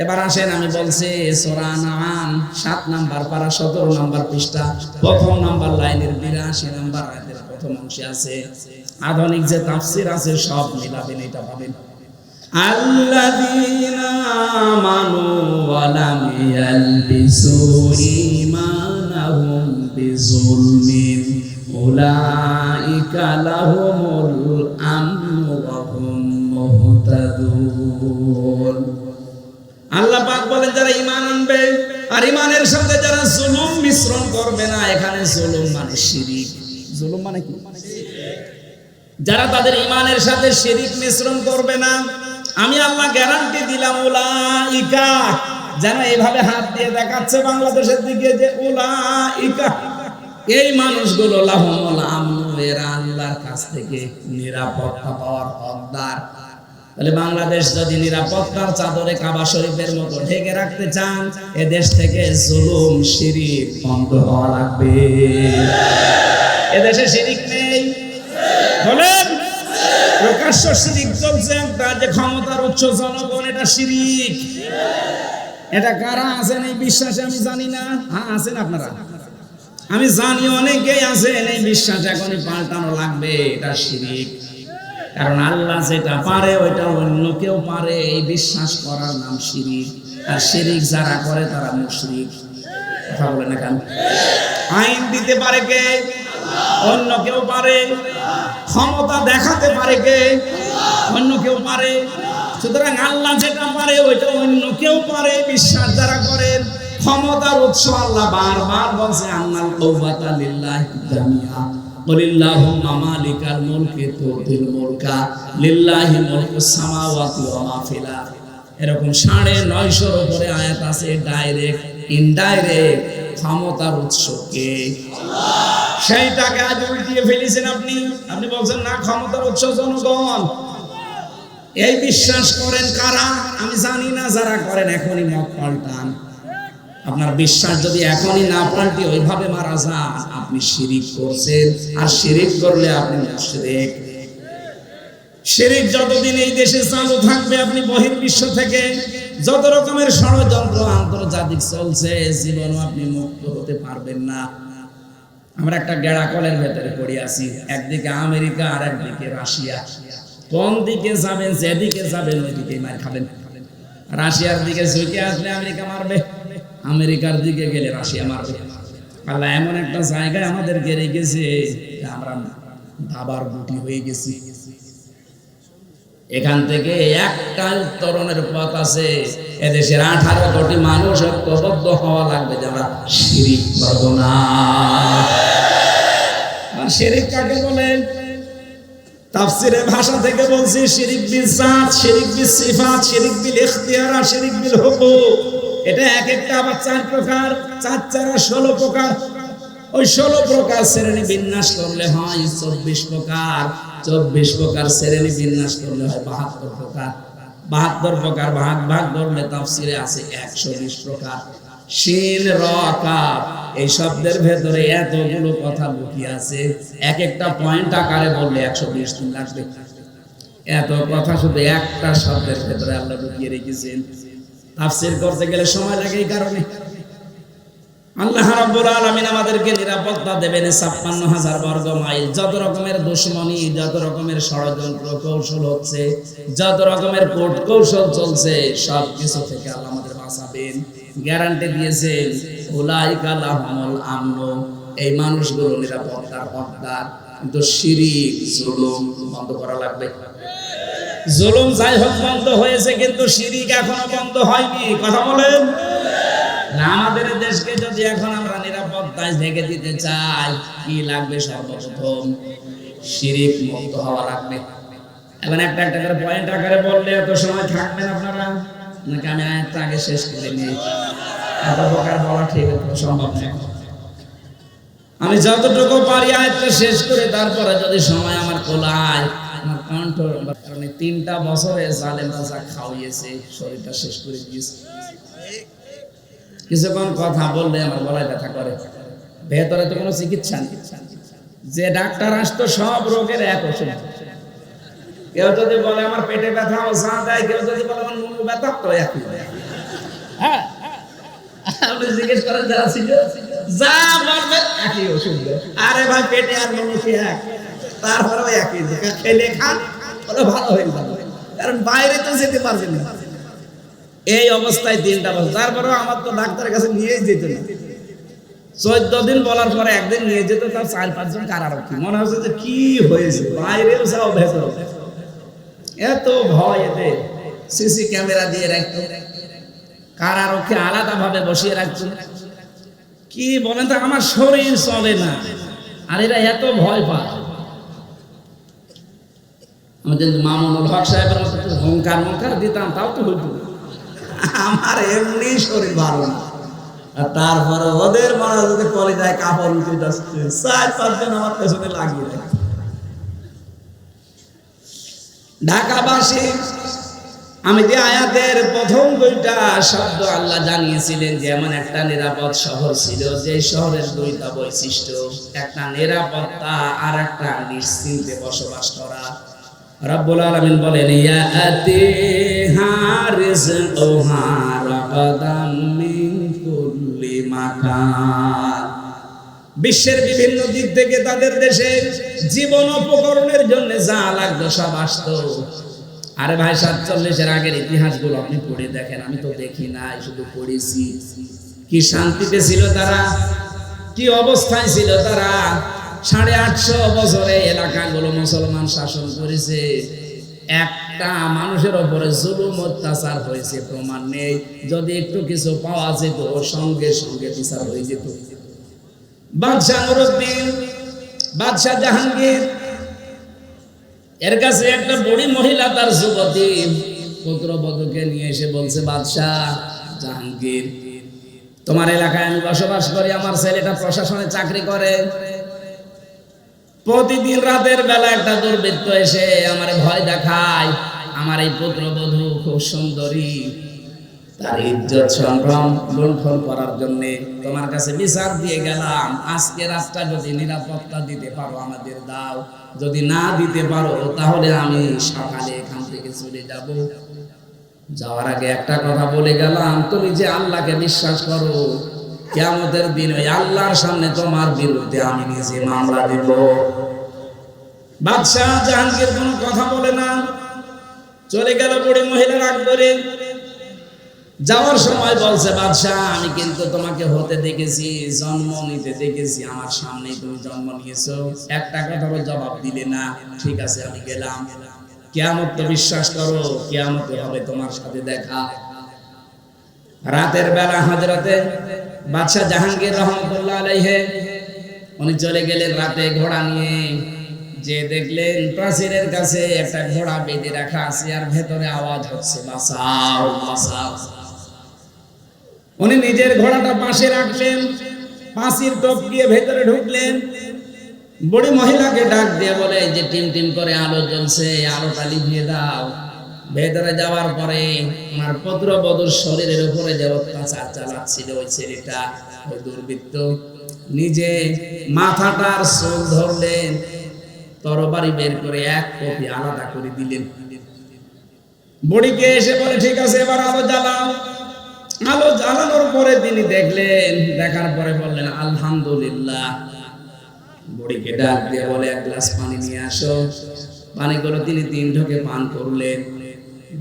S1: এবার আসেন, আমি বলছি সূরা আনআম 7 নাম্বার পারা 17 নাম্বার পৃষ্ঠা, প্রথম নাম্বার লাইনের 82 নাম্বার আয়াতের প্রথম অংশে আছে। আধুনিক যে তাফসীর আছে সব মিলাবেন, এটা পাবেন। আল্লাযীনা আমানু ওয়া লাম ইয়ালবিসু ঈমানাহুম বিযুলমিন উলাইকা লাহুমুল আমনু ওয়া হুম মুহতাদুন। আল্লাহ পাক বলেন যারা ঈমান আনবে আর ঈমানের সাথে যারা জুলুম মিশ্রণ করবে না, এখানে জুলুম মানে শিরিক। জুলুম মানে কি? যারা তাদের ঈমানের সাথে শিরিক মিশ্রণ করবে না, আমি আল্লাহ গ্যারান্টি দিলাম উলাইকা, যেন এইভাবে হাত দিয়ে দেখাচ্ছে বাংলাদেশের দিকে যে উলাইকা, এই মানুষগুলো লাহুমুল আমনু, এরা আল্লাহর কাছ থেকে নিরাপত্তা পাওয়ার হকদার। তাহলে বাংলাদেশ যদি নিরাপত্তার চাদরে কাবা শরীফের মতো ঢেকে রাখতে চান, এ দেশ থেকে জুলুম শিরিক বন্ধ হওয়া লাগবে। এদেশে শিরিক নেই বলেন, প্রকাশ্য শিরিক চলছে একটা, যে ক্ষমতার উচ্চ জনগণ, এটা শিরিক। এটা কারা আছেন এই বিশ্বাসে আমি জানি না। হ্যাঁ আছেন আপনারা, আমি জানি অনেকেই আছেন এই বিশ্বাস এখনই পাল্টানো লাগবে। এটা শিরিক, কারণ আল্লাহ যেটা পারে ওইটা অন্য কেউ পারে, এই বিশ্বাস করার নাম শিরিক। আর শিরিক যারা করে তারা মুশরিক। কথা বলে না কেন? আইন দিতে পারে কে? অন্য কেউ পারে। ক্ষমতা দেখাতে পারে কে? অন্য কেউ পারে। সুতরাং আল্লাহ যেটা পারে ওইটা অন্য কেউ পারে, বিশ্বাস যারা করেন। ক্ষমতার উৎস আল্লাহ বারবার বলছে আন্নাল কওবাতা লিল্লাহি জামিআ কুলিল্লাহুম্মা মালিকাল মুলকি তুতিল মুলকা লিল্লাহি মুলকুস সামাওয়াতি ওয়া মা ফিল আরদ। এরকম 950 উপরে আয়াত আছে, ডাইরেক্ট ইনডাইরেক্ট ক্ষমতার উৎস কে? আল্লাহ। সেইটাকে আজ উল্টিয়ে ফেলেছেন আপনি। আপনি বলছেন না ক্ষমতার উৎস জনগণ। এই বিশ্বাস করেন কারা? আমি জানি না। যারা করেন এখনই মত পাল্টান। আপনার বিশ্বাস যদি এখনই না পাল্টে ওইভাবে মারা যান, আপনি শিরিক করছেন। আর শিরিক করলে আপনি মুশরিক। শিরিক যতদিন এই দেশে চালু থাকবে, আপনি বহির্বিশ্ব থেকে যত রকমের ষড়যন্ত্র আন্তর্জাতিক চলছে, জীবনও আপনি মুক্ত হতে পারবেন না। আমরা একটা গেড়াকলের ভেতরে পড়ে আছি, একদিকে আমেরিকা আর একদিকে রাশিয়া। কোন দিকে যাবেন, যেদিকে যাবেন ওইদিকে মার খাবেন। রাশিয়ার দিকে ঝুঁকে আসলে আমেরিকা মারবে, আমেরিকার দিকে গেলে রাশিয়া মারবে। আল্লাহ এমন একটা জায়গায় আমাদেরকে রেখেছে, আমরা দাবার গুটি হয়ে গেছি। এখান থেকে একটা উত্তরণের পথ আছে। এদেশের 18 কোটি মানুষ ঐক্যবদ্ধ হওয়া লাগবে, যারা শিরিক করব না। আর শিরিক কাকে বলে? তাফসীরের ভাষা থেকে বলছি, শিরিক বিল জাত, শিরিক বিল সিফাত, শিরিক বিল ইখতিয়ার, আর শিরিক বিল হুকুক। এটা এক একটা আবার 4 প্রকার, 4 4 16 প্রকার। ওই 16 প্রকার শ্রেণী বিন্যাস করলে হয় 24 প্রকার। 24 প্রকার শ্রেণী বিন্যাস করলে হয় 72 প্রকার। 72 প্রকার ভাগ ভাগ করলে তাফসীরে আছে 120 প্রকার। শিন র কাফ, এই শব্দের ভেতরে এতগুলো কথা লুকিয়ে আছে। এক একটা পয়েন্ট আকারে বললে 120 দিন লাগবে। এত কথা শুধু একটা শব্দের ভেতরে আল্লাহ লুকিয়ে রেখেছেন। তাফসীর করতে গেলে সময় লাগে। এই কারণে আল্লাহ রাব্বুল আলামিন আমাদেরকে নিরাপত্তা দেবেন ৫৬,০০০ বর্গ মাইল। যত রকমের দুশমনী, যত রকমের ষড়যন্ত্র কৌশল হচ্ছে, যত রকমের কোট কৌশল চলছে, সব কিছু থেকে আল্লাহ আমাদের বাঁচাবেন। গ্যারান্টি দিয়েছেন উলাইকা লাহুমুল আমনু, এই মানুষগুলো নিরাপত্তার হকদার। কিন্তু শিরিক জুলুম বন্ধ করা লাগবে। জুলুম যাই হোক বন্ধ হয়েছে, কিন্তু শিরিক এখনো বন্ধ হয়নি। কথা বলেন না। আমাদের দেশকে যদি এখন আমরা নিরাপত্তায় ঢেকে দিতে চাই, কি লাগবে? সর্বপ্রথম শিরিক মুক্ত হওয়া লাগবে। এখন একটা একটা করে পয়েন্ট আকারে বললে এত সময় থাকবেন আপনারা, নাকি আমি আয়াতটা আগে শেষ করে নিই? এত প্রকার বলা ঠিক সম্ভব না। আমি যতটুকু পারি আয়াতটা শেষ করে তারপরে যদি সময় আমার কোলায়, আমার কণ্ঠ, কারণে 3টা বছরে জালেম রাজা খাওয়িয়েছে, শরীরটা শেষ করে দিয়েছে। কিছুক্ষণ কথা বললে আমার গলায় ব্যথা করে। ভেতরে তো কোনো চিকিৎসা নেই। যে ডাক্তার আসতো সব রোগের এক ওষুধ। কেউ যদি বলে আমার পেটে ব্যথা, ও যা দেয়। কেউ যদি বলে আমার নুনু ব্যথা, তো একই। হ্যাঁ, আপনি জিজ্ঞেস করেন যারা ছিল, যা বলবে একই ওষুধ। আরে ভাই পেটে আর নুনু কি এক? তারপরেও একই, যেটা খেলে খান ওরা ভালো হয়ে যাবে, কারণ বাইরে তো যেতে পারবেন না। এই অবস্থায় 3টা বছর, তারপরেও আমার তো ডাক্তারের কাছে নিয়েই যেত না। 14 দিন বলার পরে একদিন নিয়ে যেত তার 4-5 জন কারারক্ষী। মনে হচ্ছে যে কি হয়েছে, বাইরেও যাও ভেতর, এত ভয় এদের। সিসি ক্যামেরা দিয়ে রাখতো, কারারক্ষী আলাদা ভাবে বসিয়ে রাখতো। কি বলেন তো, আমার শরীর চলে না, আর এরা এত ভয় পায়। আমাদের মামুনুল হক সাহেবের মতো হংকার দিতাম, তাও তো হইতো। আমার এমনি শরীর ভালো না, আর তারপরে ওদের মারা যদি কলিজায় কাপড় উঠে যাচ্ছে, 4-5 জন আমার পেছনে লাগিয়ে দেয়। ঢাকাবাসী, আমি যে আয়াতের প্রথম 2টা শব্দ আল্লাহ জানিয়েছিলেন যে এমন একটা নিরাপদ শহর ছিল, যে শহরের 2টা বৈশিষ্ট্য, একটা নিরাপত্তা আর একটা নিশ্চিন্তে বসবাস করা। রব্বুল আলামিন বলেন, ইয়াতিহা রিজকুহা রাগাদাম মিন কুল্লি মাকান। বিশ্বের বিভিন্ন দিক থেকে তাদের দেশে জীবন উপকরণের জন্য যা লাগতো সব আসতো। আরে ভাই, 47-এর আগের ইতিহাসগুলো আপনি পড়ে দেখেন, আমি তো দেখি নাই, শুধু পড়েছি। কি শান্তিতে ছিল তারা, কি অবস্থায় ছিল তারা। 850 বছরে এলাকাগুলো মুসলমান শাসন করেছে, একটা মানুষের উপরে জুলুম অত্যাচার হয়েছে প্রমাণ নেই। যদি একটু কিছু পাওয়া যেত, সঙ্গে সঙ্গে বিচার হয়ে যেত। বাদশাহ নুরউদ্দিন, বাদশাহ জাহাঙ্গীর, এর কাছে একটা বুড়ি মহিলা তার যুবতী পুত্রবধূকে নিয়ে এসে বলছে, বাদশাহ জাহাঙ্গীর, তোমার এলাকায় আমি বসবাস করি, আমার ছেলেটা প্রশাসনে চাকরি করে। প্রতিদিন রাতের বেলা একটা দুর্বৃত্ত এসে আমার ভয় দেখায়। আমার এই পুত্রবধূ খুব সুন্দরী, তার ইজ্জত সম্ভ্রম লুণ্ঠন করার জন্য তোমার কাছে বিচার দিয়ে গেলাম। আজকে রাতটা যদি নিরাপত্তা দিতে পারো আমাদের দাও, যদি না দিতে পারো তাহলে আমি সকালে এখান থেকে চলে যাব। যাওয়ার আগে একটা কথা বলে গেলাম, তুমি যে আল্লাহকে বিশ্বাস করো, কিয়ামতের দিন ওই আল্লাহর সামনে তোমার বিরুদ্ধে আমি নিজে মামলা দেব। বাদশাহ জাহাঙ্গীর কোনো কথা বলে না, চলে গেল। বুড়ি মহিলা রাগ করে যাওয়ার সময় বলছে, বাদশাহ আমি কিন্তু তোমাকে হতে দেখেছি, জন্ম নিতে দেখেছি, আমার সামনেই তুমি জন্ম নিয়েছো, একটা কথারও জবাব দিলে না। ঠিক আছে, আমি গেলাম। কিয়ামত তো বিশ্বাস করো, কিয়ামতে হবে তোমার সাথে দেখা। রাতের বেলা হযরতে বাদশাহ জাহাঙ্গীর রহমতুল্লাহ আলাইহি উনি চলে গেলেন রাতে ঘোড়া নিয়ে। যে দেখলেন প্রাচীরের কাছে একটা ঘোড়া বেঁধে রাখা আছে, আর ভেতরে আওয়াজ হচ্ছে, বাঁচাও বাঁচাও। উনি নিজের ঘোড়াটা পাশে রাখলেন, পাঁচির টপকিয়ে ভেতরে ঢুকলেন। বুড়ি মহিলাকে ডাক দিয়ে বলে যে টিম টিম করে আলো জ্বলছে, আলোটা লিভিয়ে দাও। ভেতরে যাওয়ার পরে আমার পুত্রবধূর শরীরের উপরে যে অত্যাচার চালাচ্ছিল ওই ছেলেটা, ওই দুর্বৃত্ত, নিজে মাথাটার চোখ ধরলেন, তরবারি বের করে এক কপি আলাদা করে দিলেন। বুড়িকে এসে বলে, ঠিক আছে এবার আলো জ্বালাও। আলো জ্বালানোর পরে তিনি দেখলেন, দেখার পরে বললেন আলহামদুলিল্লাহ। বুড়িকে ডাক দিয়ে বলে, এক গ্লাস পানি নিয়ে আসো। পানিগুলো তিনি 3 ঢোকে পান করলেন।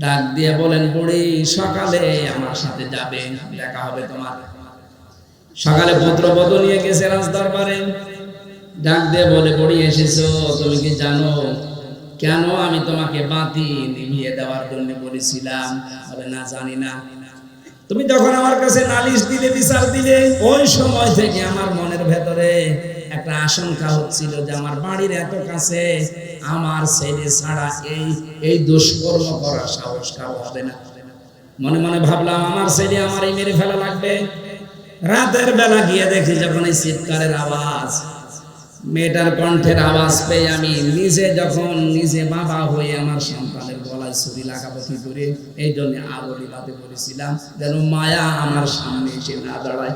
S1: ডাক দিয়ে বলেন, বুড়ি সকালে আমার সাথে যাবে, দেখা হবে তোমার। সকালে পুত্রবধূ নিয়ে গেছে রাজদরবারে। ডাক দিয়ে বলে, বুড়ি এসেছো, তুমি কি জানো কেন আমি তোমাকে বাতি নিভিয়ে দেওয়ার জন্য বলেছিলাম? বলে, না জানি না। তুমি যখন আমার কাছে নালিশ দিলে, বিচার দিলে, ওই সময় থেকে আমার মনের ভেতরে একটা আশঙ্কা হচ্ছিল যে আমার বাড়ির এত কাছে আমার ছেলে ছাড়া এই দুষ্কর্ম করার সাহস কারো হবে না। মনে মনে ভাবলাম আমার ছেলে আমারই মেরে ফেলা লাগবে। রাতের বেলা গিয়ে দেখি যখন এই চিৎকারের আওয়াজ, মেয়েটার কণ্ঠের আওয়াজ পেয়ে আমি নিজে বাবা হয়ে আমার সন্তানের গলায় ছুরি লাগাবো কি করে, এই জন্য আলো নিভাতে বলেছিলাম যেন মায়া আমার সামনে এসে না দাঁড়ায়।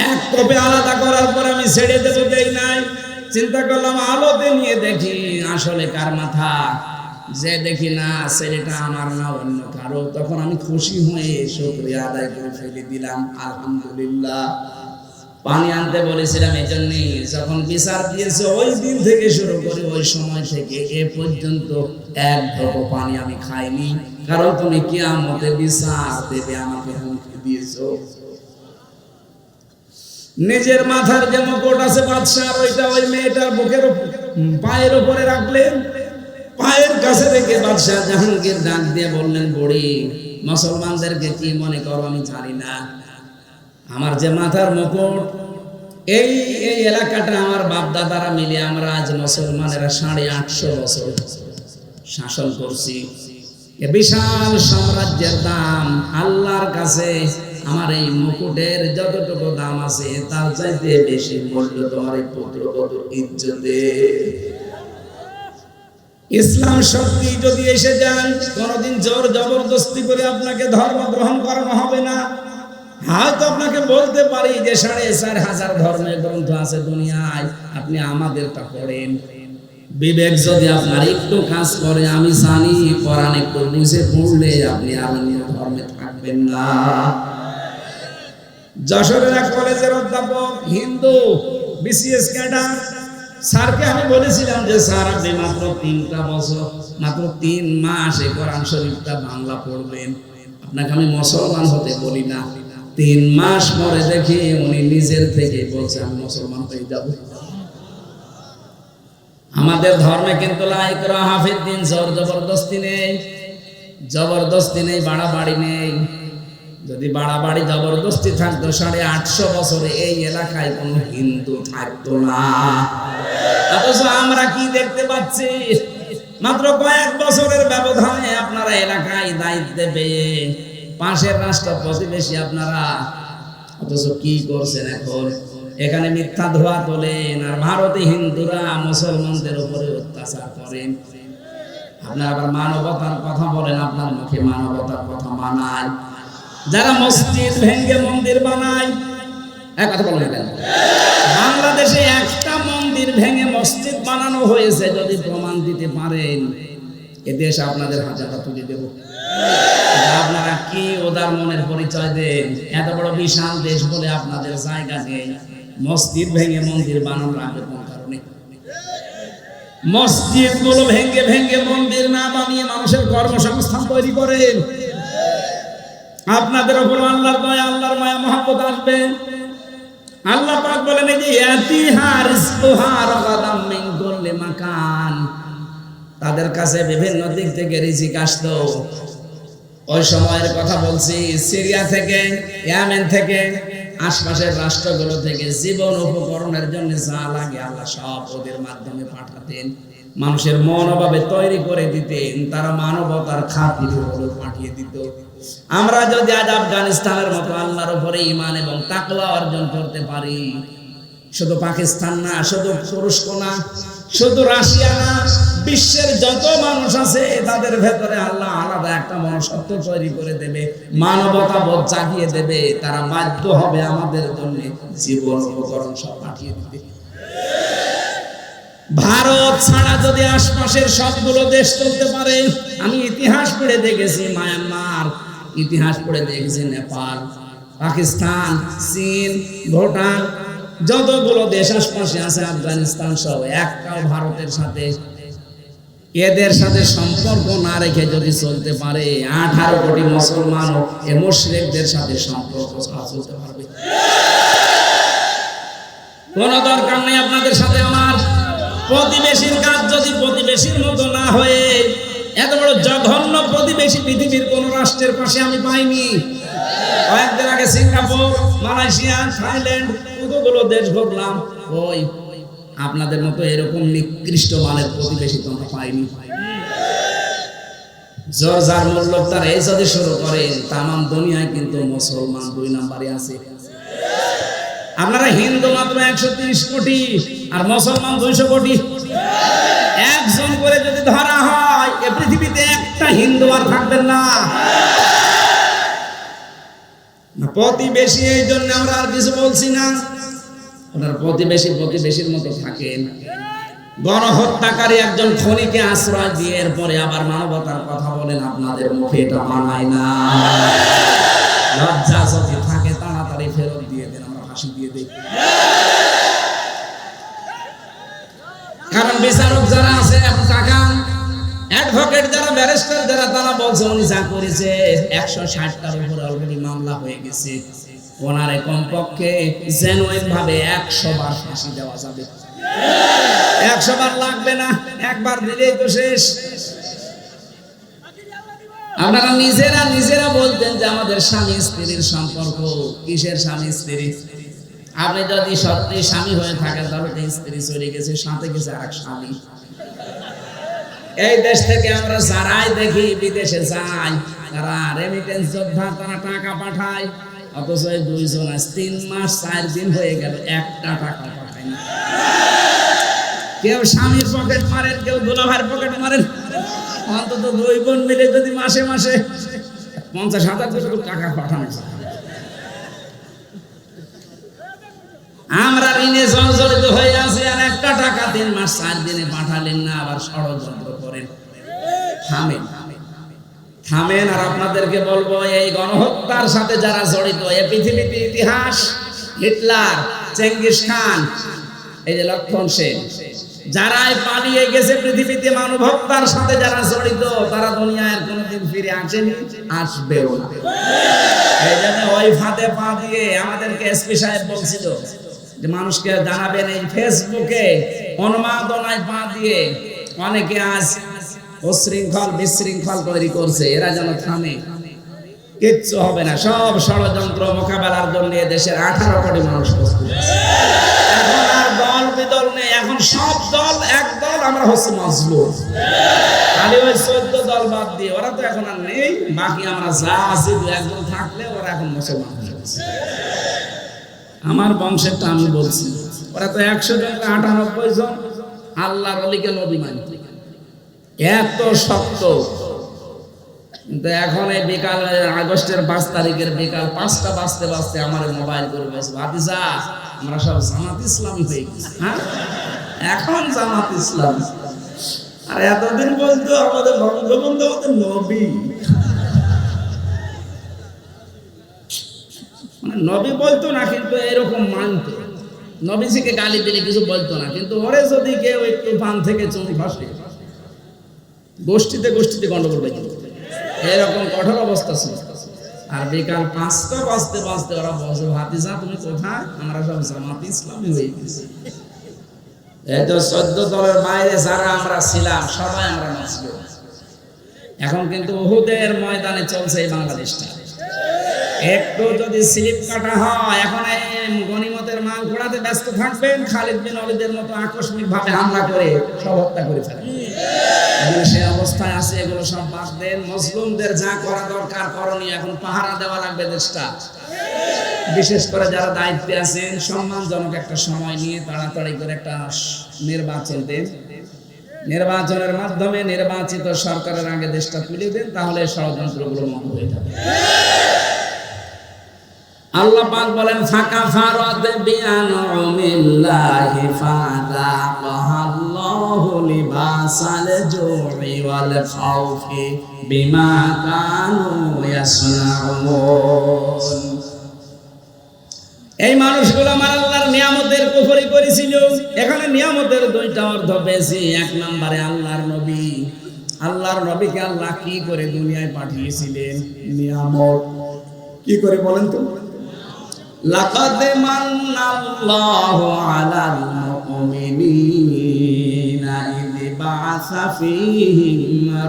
S1: এক কপে আলাদা করার পর আমি ছেড়ে দেবো, দেই নাই। চিন্তা করলাম আলোতে নিয়ে দেখি আসলে কার মাথা। যে দেখি না ছেলেটা আমার না অন্য কারো, তখন আমি খুশি হয়ে শুকরিয়া আদায় করে ফেলে দিলাম, আলহামদুলিল্লাহ। পানি আনতে বলেছিলাম এই জন্যই, যখন বিচার দিয়েছে ওই দিন থেকে শুরু করে ওই সময় থেকে এ পর্যন্ত এক ঢোক পানি আমি খাইনি, কারণ তুমি কিয়ামতে বিচার দেবে আমাকে হুমকি দিয়েছো। নিজের মাথার যে মুকুট আছে বাদশার, ওইটা ওই মেয়েটার বুকের পায়ের উপরে রাখলেন। পায়ের কাছে রেখে বাদশাহ জাহাঙ্গীর ডাক দিয়ে বললেন, বুড়ি, মুসলমানদেরকে কি মনে করো আমি জানি না, আমার যে মাথার মুকুট, এই এলাকাটা আমার বাপ দাদারা মিলে আমরা আজ মুসলমানেরা 850 বছর শাসন করছি। এ বিশাল সাম্রাজ্যের দাম আল্লাহর কাছে আমার এই মুকুটের যতটুকু দাম আছে তার চাইতে বেশি মূল্য তোমার এই পুত্রবধূর ইজ্জতে। ইসলাম শক্তি যদি এসে যান, কোনদিন জোর জবরদস্তি করে আপনাকে ধর্ম গ্রহণ করানো হবে না। হয়তো আপনাকে বলতে পারি যে 4500 ধর্মের গ্রন্থ আছে দুনিয়ায়, আপনি আমাদেরটা পড়েন। বিবেক যদি আপনার একটু কাজ করে, আমি জানি কোরআন একটু বুঝে পড়লে আপনি আর অন্য ধর্মে থাকবেন না। যশোরের এক কলেজের অধ্যাপক, হিন্দু, বিসিএস ক্যাডার, স্যারকে আমি বলেছিলাম যে স্যার আপনি মাত্র 3 মাস এই কোরআন শরীফটা বাংলা পড়বেন, আপনাকে আমি মুসলমান হতে বলি না। 3 মাস পরে দেখি উনি নিজের থেকে বলছে আমি মুসলমান হয়ে যাব। আমাদের ধর্মে কিন্তু লা ইকরাহা ফিদ্দিন, জোর জবরদস্তি নেই, জবরদস্তি নেই, বাড়াবাড়ি নেই। যদি বাড়াবাড়ি জবরদস্তি থাকতো 850 বছরে এই এলাকায় কোন হিন্দু থাকতো না। অথচ আমরা কি দেখতে পাচ্ছি, মাত্র কয়েক বছরের ব্যবধানে আপনারা এলাকায় দায়িত্বে পেয়ে পাশের রাষ্ট্র প্রতিবেশী আপনারা, অথচ কি করছেন এখন? এখানে মিথ্যা ধোয়া তোলেন, আর ভারতে হিন্দুরা মুসলমানদের উপরে অত্যাচার করেন। আপনারা আবার মানবতার কথা বলেন, আপনার মুখে মানবতার কথা মানায়। যারা মসজিদ ভেঙ্গে মন্দির বানায়, এক কথা বলেন কেন? বাংলাদেশে একটা মন্দির ভেঙে মসজিদ বানানো হয়েছে, যদি প্রমাণ দিতে পারেন এ দেশ আপনাদের হাজারটা তুলে দেব। আপনারা কি ওদার মনের পরিচয় দেন? এত বড় বিশাল দেশ বলে আপনাদের জায়গা নেই, মসজিদ ভেঙে মন্দির বানানোর আগে কোন কারণে? মসজিদ গুলো ভেঙ্গে ভেঙ্গে মন্দির না বানিয়ে মানুষের কর্মসংস্থান তৈরি করেন। আপনাদের উপর আল্লাহর দয়া, আল্লাহর মায়া মহব্বত আসবে। আল্লাহ পাক বলেন, এই যে ইয়াতিহা রিজকুহা রাগাদাম মিন কুল্লি মাকান, তাদের কাছে বিভিন্ন দিক থেকে রিজিক আসতো। ওই সময়ের কথা বলছি, সিরিয়া থেকে, ইয়েমেন থেকে, আশপাশের রাষ্ট্রগুলো থেকে জীবন উপকরণের জন্য যা লাগে আল্লাহ সব ওদের মাধ্যমে পাঠাতেন। মানুষের মনোভাবে তৈরি করে দিতেন, তারা মানবতার খাতিরে পাঠিয়ে দিত। আমরা যদি আজ আফগানিস্তানের মতো আল্লাহর উপরে ঈমান এবং তাকওয়া অর্জন করতে পারি, শুধু পাকিস্তান না, শুধু তুরস্ক না, শুধু রাশিয়া না, বিশ্বের যত মানুষ আছে তাদের ভেতরে আল্লাহ আলাদা একটা মনস্তত্ত্ব তৈরি করে দেবে, মানবতা বোধ জাগিয়ে দেবে। তারা বাধ্য হবে আমাদের জন্য জীবন উপকরণ সব পাঠিয়ে দিতে। ভারত ছাড়া যদি আশপাশের সবগুলো দেশ চলতে পারে, আমি ইতিহাস পড়ে দেখেছি মায়ানমার, ইতিহাস পড়ে দেখেছি নেপাল, পাকিস্তান, চীন, ভুটান, যতগুলো দেশ আশপাশে আছে, আফগানিস্তান সহ, একটাও ভারতের সাথে, এদের সাথে সম্পর্ক না রেখে যদি চলতে পারে, 18 কোটি মুসলমান এ মুশরিকদের সাথে সম্পর্ক চলতে পারবে। কোন দরকার নেই আপনাদের সাথে আমার। প্রতিবেশীর কাজ যদি প্রতিবেশীর মতো না হয়ে, এত বড় জঘন্য প্রতিবেশী পৃথিবীর কোন রাষ্ট্রের পাশে আমি পাইনি। কয়েকদিন আগে সিঙ্গাপুর, মালয়েশিয়া, থাইল্যান্ড, কতগুলো দেশ ঘুরলাম, ওই আপনাদের মতো এরকম নিকৃষ্ট মানের প্রতিবেশী তো আমরা পাইনি। যার মূল্য তার এই যদি শুরু করেন, তামাম দুনিয়ায় কিন্তু মুসলমান 2 নম্বরে আছে। আপনারা হিন্দু মাত্র 130 কোটি আর মুসলমান 200 কোটি। একজন করে যদি ধরা হয়, এই পৃথিবীতে একটা হিন্দু আর থাকবেন না। প্রতিবেশী, এই জন্য আমরা আর কিছু বলছি না। ওনার প্রতিবেশী প্রতিবেশীর মতো থাকেন। গণহত্যাকারী একজন খনিকে আশ্রয় দিয়ে এরপরে আবার মানবতার কথা বলেন, আপনাদের মুখে এটা মানায় না। লজ্জা যদি থাকে তাড়াতাড়ি ফেরত দিয়ে দেন, আমরা ফাঁসি দিয়ে দিই। কারণ বিচারক যারা আছে, টাকা অ্যাডভোকেট যারা, ব্যারিস্টার যারা, তারা বলছে উনি যা করেছে 160টার উপরে অলরেডি মামলা হয়ে গেছে। ওনারে কমপক্ষে জেনুইন ভাবে 100 বার ফাঁসি দেওয়া যাবে। 100 বার লাগবে না, একবার দিলেই তো শেষ। আপনারা নিজেরা বলতেন যে আমাদের স্বামী স্ত্রীর সম্পর্ক কিসের স্বামী স্ত্রী? আপনি যদি সত্যি স্বামী হয়ে থাকেন তাহলে তো স্ত্রী চলে গেছে, সাথে গেছে আরেক স্বামী। এই দেশ থেকে আমরা যারাই দেখি বিদেশে যাই, তারা রেমিটেন্স যোদ্ধা, তারা টাকা পাঠায়, অথচ 2 জন আজ 3 মাস 4 দিন হয়ে গেল একটা টাকা পাঠায় না। কেউ স্বামীর পকেট মারেন, কেউ দুলাভাইয়ের পকেট মারেন। অন্তত 2 বোন মিলে যদি মাসে 50,000 টাকা পাঠানো যায়। আমরা ঋণে জর্জরিত হয়ে আছি, আর একটা টাকা 3 মাস 4 দিনে পাঠালেন না, আবার ষড়যন্ত্র করেন। থামেন। আর আপনাদেরকে বলবো, এই গণহত্যার সাথে যারা জড়িত, এই পৃথিবীতে ইতিহাস, হিটলার, চেঙ্গিস খান, এই যে লক্ষণ সেন, যারাই পালিয়ে গেছে পৃথিবীতে মানব হত্যার সাথে যারা জড়িত, তারা দুনিয়ায় কোনোদিন ফিরে আসেনি, আসবেও না। এই জন্য ওই ফাঁদে পা দিয়ে আমাদেরকে এসপি সাহেব বলছিল যে মানুষকে জানাবেন, এই ফেসবুকে উন্মাদনায় পা দিয়ে অনেকে আজ উশৃঙ্খল বিশৃঙ্খল তৈরি করছে, এরা যেন থামে। কিচ্ছু হবে না, সব ষড়যন্ত্র মোকাবেলার জন্য দেশের 18 কোটি মানুষ প্রস্তুত। এখন আর দল বিদল নেই, এখন সব দল এক দল, আমরা হচ্ছে মজলুম। খালি ওই 14 দল বাদ দিয়ে ওরা তো এখন আর নেই, বাকি আমরা যা আছি 2-1 জন থাকলে ওরা এখন মুসলমান হয়ে গেছে। আমার বংশেরটা আমি বলছি, ওরা তো 100 জন 98 জন আল্লাহর ওলিকে নবী মানে, এত শক্ত। কিন্তু এখন এই বিকাল আগস্টের 5 তারিখের বিকাল 5টা বাজতে আমার মোবাইল করে বলছে, ভাতিজা আমরা সব জামাত ইসলামী হয়ে গেছি। হ্যাঁ, এখন জামাত ইসলাম। আর এতদিন বলতো আমাদের বঙ্গবন্ধু আমাদের নবী, মানে নবী বলতো না কিন্তু এরকম মানতো। নবীজিকে গালি দিলে কিছু বলতো না, কিন্তু ওরে যদি কেউ একটু পান থেকে চুন খসে, গোষ্ঠীতে গন্ডগোল বেঁধে দিত, এরকম কঠোর অবস্থা ছিল। আর বিকাল 5টা বাজতে ওরা বলছে, ভাতিজা তুমি কোথায়? আমরা সব জামাত ইসলামী হয়ে গেছি। এই তো 14 দলের বাইরে যারা আমরা ছিলাম সবাই আমরা মুসলিম। এখন কিন্তু উহুদের ময়দানে চলছে এই বাংলাদেশটা। একটু যদি স্লিপ কাটা হয়, এখন এই গনিমতের মাল ঘোড়াতে ব্যস্ত থাকবেন, খালিদ বিন ওয়ালিদের মতো আকস্মিক ভাবে হামলা করে সব হত্যা করে ফেলেন। সে অবস্থায় আছে, এগুলো সব বাদ দেন। মুসলিমদের যা করা দরকার করণীয়, এখন পাহারা দেওয়া লাগবে দেশটা। বিশেষ করে যারা দায়িত্বে আছেন, সম্মানজনক একটা সময় নিয়ে তাড়াতাড়ি করে একটা নির্বাচন দেন। নির্বাচনের মাধ্যমে নির্বাচিত সরকারের আগে দেশটা তুলে দেন, তাহলে ষড়যন্ত্রগুলো বন্ধ হয়ে যাবে। আল্লাহ পাক বলেন, ফাকাফারাত বিআনউমিল্লাহি ফাযাকাল্লাহু লিবাসাল জু'i ওয়াল খাউফি বিমা কানু ইয়াসনাউন। এই মানুষগুলো আমার আল্লাহর নিয়ামতের কুফরি করেছিল। এখানে নিয়ামতের 2টা অর্থ বেশি। 1 নম্বরে আল্লাহর নবীকে আল্লাহ কি করে দুনিয়ায় পাঠিয়েছিলেন? নিয়ামত। কি করে বলেন তো? লাকাদ মান্নাল্লাহু আলাল মুমিনিনা ইয বা'আসা ফীহিম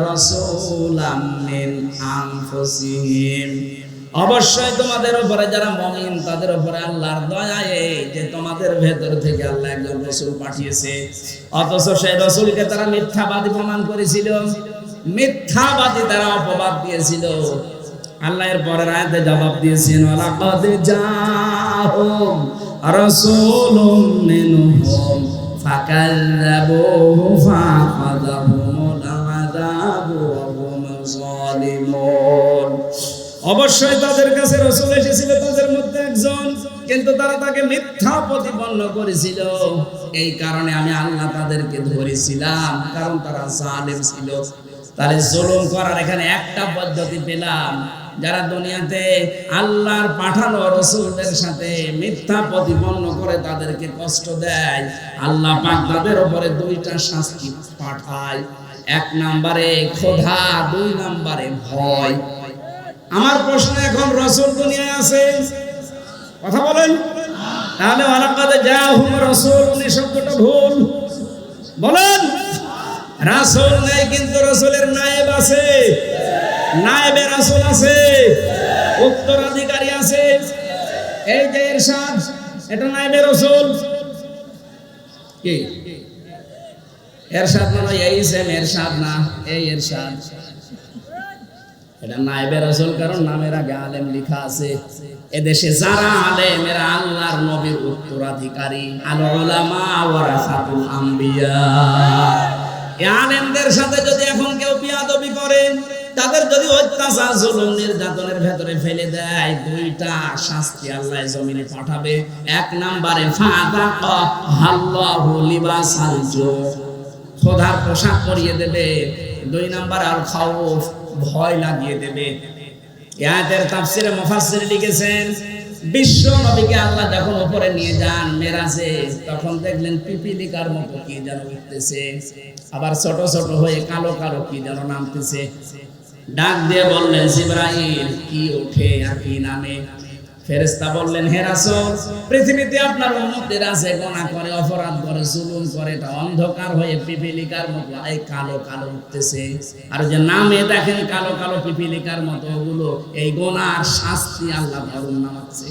S1: রাসূলাম মিন আনফুসিহিম। অবশ্যই তোমাদের উপরে যারা মুমিন তাদের উপরে আল্লাহর দয়ায় যে তোমাদের ভেতর থেকে আল্লাহ একজন রাসূল পাঠিয়েছে, অথচ সেই রাসূলকে তারা মিথ্যাবাদী প্রমাণ করেছিল, মিথ্যাবাদী তারা অপবাদ দিয়েছিল। আল্লাহ এর পরের আয়াতে জবাব দিয়েছেন, ওয়ালাকাদ জাআহুম রাসূলুম মিনহুম ফাকাযযাবুহু ফাআখাযাহুমুল আযাবু ওয়া হুম যালিমুন। অবশ্যই তাদের কাছে রাসূল এসেছিল তাদের মধ্যে একজন, কিন্তু তারা তাকে মিথ্যা প্রতিপন্ন করেছিল। এই কারণে আমি আল্লাহ তাদেরকে ধরেছিলাম, কারণ তারা জালেম ছিল। তাহলে জুলুম করার এখানে একটা পদ্ধতি পেলাম, যারা দুনিয়াতে আল্লাহর পাঠানো রাসূলদের সাথে মিথ্যা প্রতিপন্ন করে তাদেরকে কষ্ট দেয়, আল্লাহ পাক তাদের উপরে 2টা শাস্তি পাঠায়। 1 নম্বরে ক্ষুধা, 2 নম্বরে ভয়। আমার প্রশ্ন, এখন রাসূল দুনিয়ায় আছে, কথা বলেন। তাহলে ওয়ালাকাদ জাআহুম রাসূলুন শব্দটা ভুল। বলেন রাসূল নাই, কিন্তু রাসূলের নায়েব আছে, নায়েবে রাসূল আছে, উত্তরাধিকারী আছে। এই যে ইরশাদ, এটা নায়েবে রাসূল। কি এরশাদ না? এই সেম এরশাদ না, এই এরশাদ। এটা নায়েবে রাসূল, কারণ নামের আগে আলেম লেখা আছে। এদেশে যারা আলেম, এরা আল্লাহর নবীর উত্তরাধিকারী। আল উলামা ওয়ারাসাতুল আম্বিয়া। এই আলেমদের সাথে যদি এখন কেউ বিয়াদবি করে, তাদের যদি অত্যাচার জুলুম নির্যাতনের ভেতরে ফেলে দেয়, দুইটা শাস্তি আল্লাহ জমিনে পাঠাবে। এক নম্বরে ফাযাকা আল্লাহু লিবাসাল জু, খোদার পোশাক পরিয়ে দেবে। দুই নাম্বার আল খাউফ, ভয় লাগিয়ে দেবে। আয়াতের তাফসিরে মুফাসসির লিখেছেন, বিশ্ব নবীকে আল্লাহ যখন উপরে নিয়ে যান মেরাজে, তখন দেখলেন পিপিলিকার মতো কি যেন উঠতেছে, আবার ছোট ছোট হয়ে কালো কালো কি যেন নামতেছে। ডাক দিয়ে বললেন, জিবরাইল, কি ওঠে আর কি নামে? ফেরেশতা বললেন, হে রাসূল, পৃথিবীতে আপনার উম্মতের আছে গুনাহ করে, অপরাধ করে, জুলুম করে, এটা অন্ধকার হয়ে পিপিলিকার মতো এই কালো কালো উঠতেছে। আর যে নামে দেখেন কালো কালো পিপিলিকার মতো, ওগুলো এই গুনাহর শাস্তি আল্লাহ দারুণ নামাচ্ছে।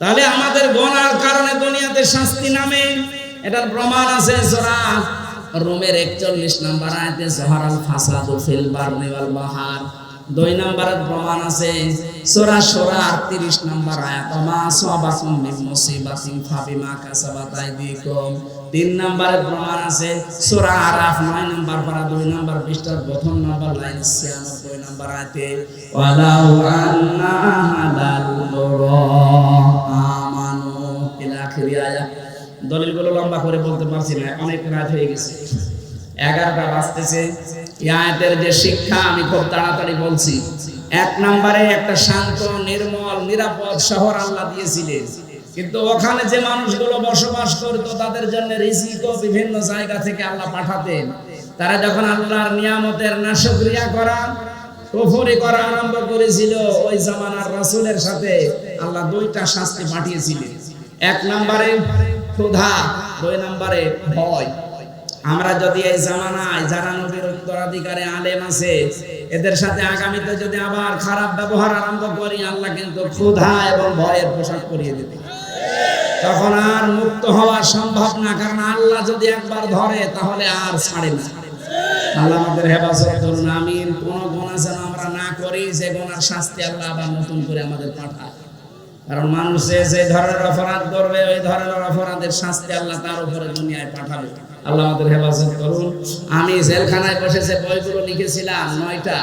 S1: তাহলে আমাদের গুনাহর কারণে দুনিয়াতে শাস্তি নামে, এটার প্রমাণ আছে সূরা রুমের 41 নম্বর আয়াতে, যাহারাল ফাসাদু ফিল বাররি ওয়াল বাহর। 2 নম্বরের প্রমাণ আছে সূরা শুরা 38 নম্বর আয়াত, মা সাবাকুম মিন মুসিবাতিন ফাবিমা কাসাবাত আইদিকুম। 3 নম্বরের প্রমাণ আছে সূরা আরাফ 9 নম্বর পারা 2 নম্বর পৃষ্ঠার প্রথম নম্বর লাইন 96 নম্বর আয়াতে, ওয়ালাউ আন্না আহলাল কুরা আমানু ইলা আখির আয়াত। দলিলগুলো লম্বা করে বলতে পারছি না, অনেক রাত হয়ে গেছে, 11টা বাজতেছে। এই আয়াতের যে শিক্ষা আমি খুব তাড়াতাড়ি বলছি। 1 নম্বরে একটা শান্ত, নির্মল, নিরাপদ শহর আল্লাহ দিয়েছিলেন, কিন্তু ওখানে যে মানুষগুলো বসবাস করতো তাদের জন্য রিজিকও বিভিন্ন জায়গা থেকে আল্লাহ পাঠাতেন। তারা যখন আল্লাহর নিয়ামতের নাশুকরিয়া করা, কুফরি করা আরম্ভ করেছিল, ওই জামানার রাসূলের সাথে আল্লাহ 2টা শাস্তি পাঠিয়েছিলেন। 1 নম্বরে ক্ষুধা, 2 নম্বরে ভয়। আমরা যদি এই জামানায় যারা নবীর উত্তরাধিকারী আলেম আছে, এদের সাথে আগামীতে যদি আবার খারাপ ব্যবহার আরম্ভ করি, আল্লাহ কিন্তু ক্ষুধা এবং ভয়ের পোশাক পরিয়ে দেবে। তখন আর মুক্ত হওয়া সম্ভব না, কারণ আল্লাহ যদি একবার ধরে তাহলে আর ছাড়ে না। আল্লাহ আমাদের হেফাজত করুন, আমিন। কোন গুনাহ যেন আমরা না করি, যে গুনার শাস্তি আল্লাহ আবার নতুন করে আমাদের পাঠায়। কারণ মানুষ যে ধরনের অপরাধ করবে, ওই ধরনের অপরাধের শাস্তি আল্লাহ তার উপরে দুনিয়ায় পাঠাবে। আল্লাহ আমাদের হেফাজত করুন। আমি জেলখানায় বসে যে বইগুলো লিখেছিলাম 9টা,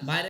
S1: বাইরে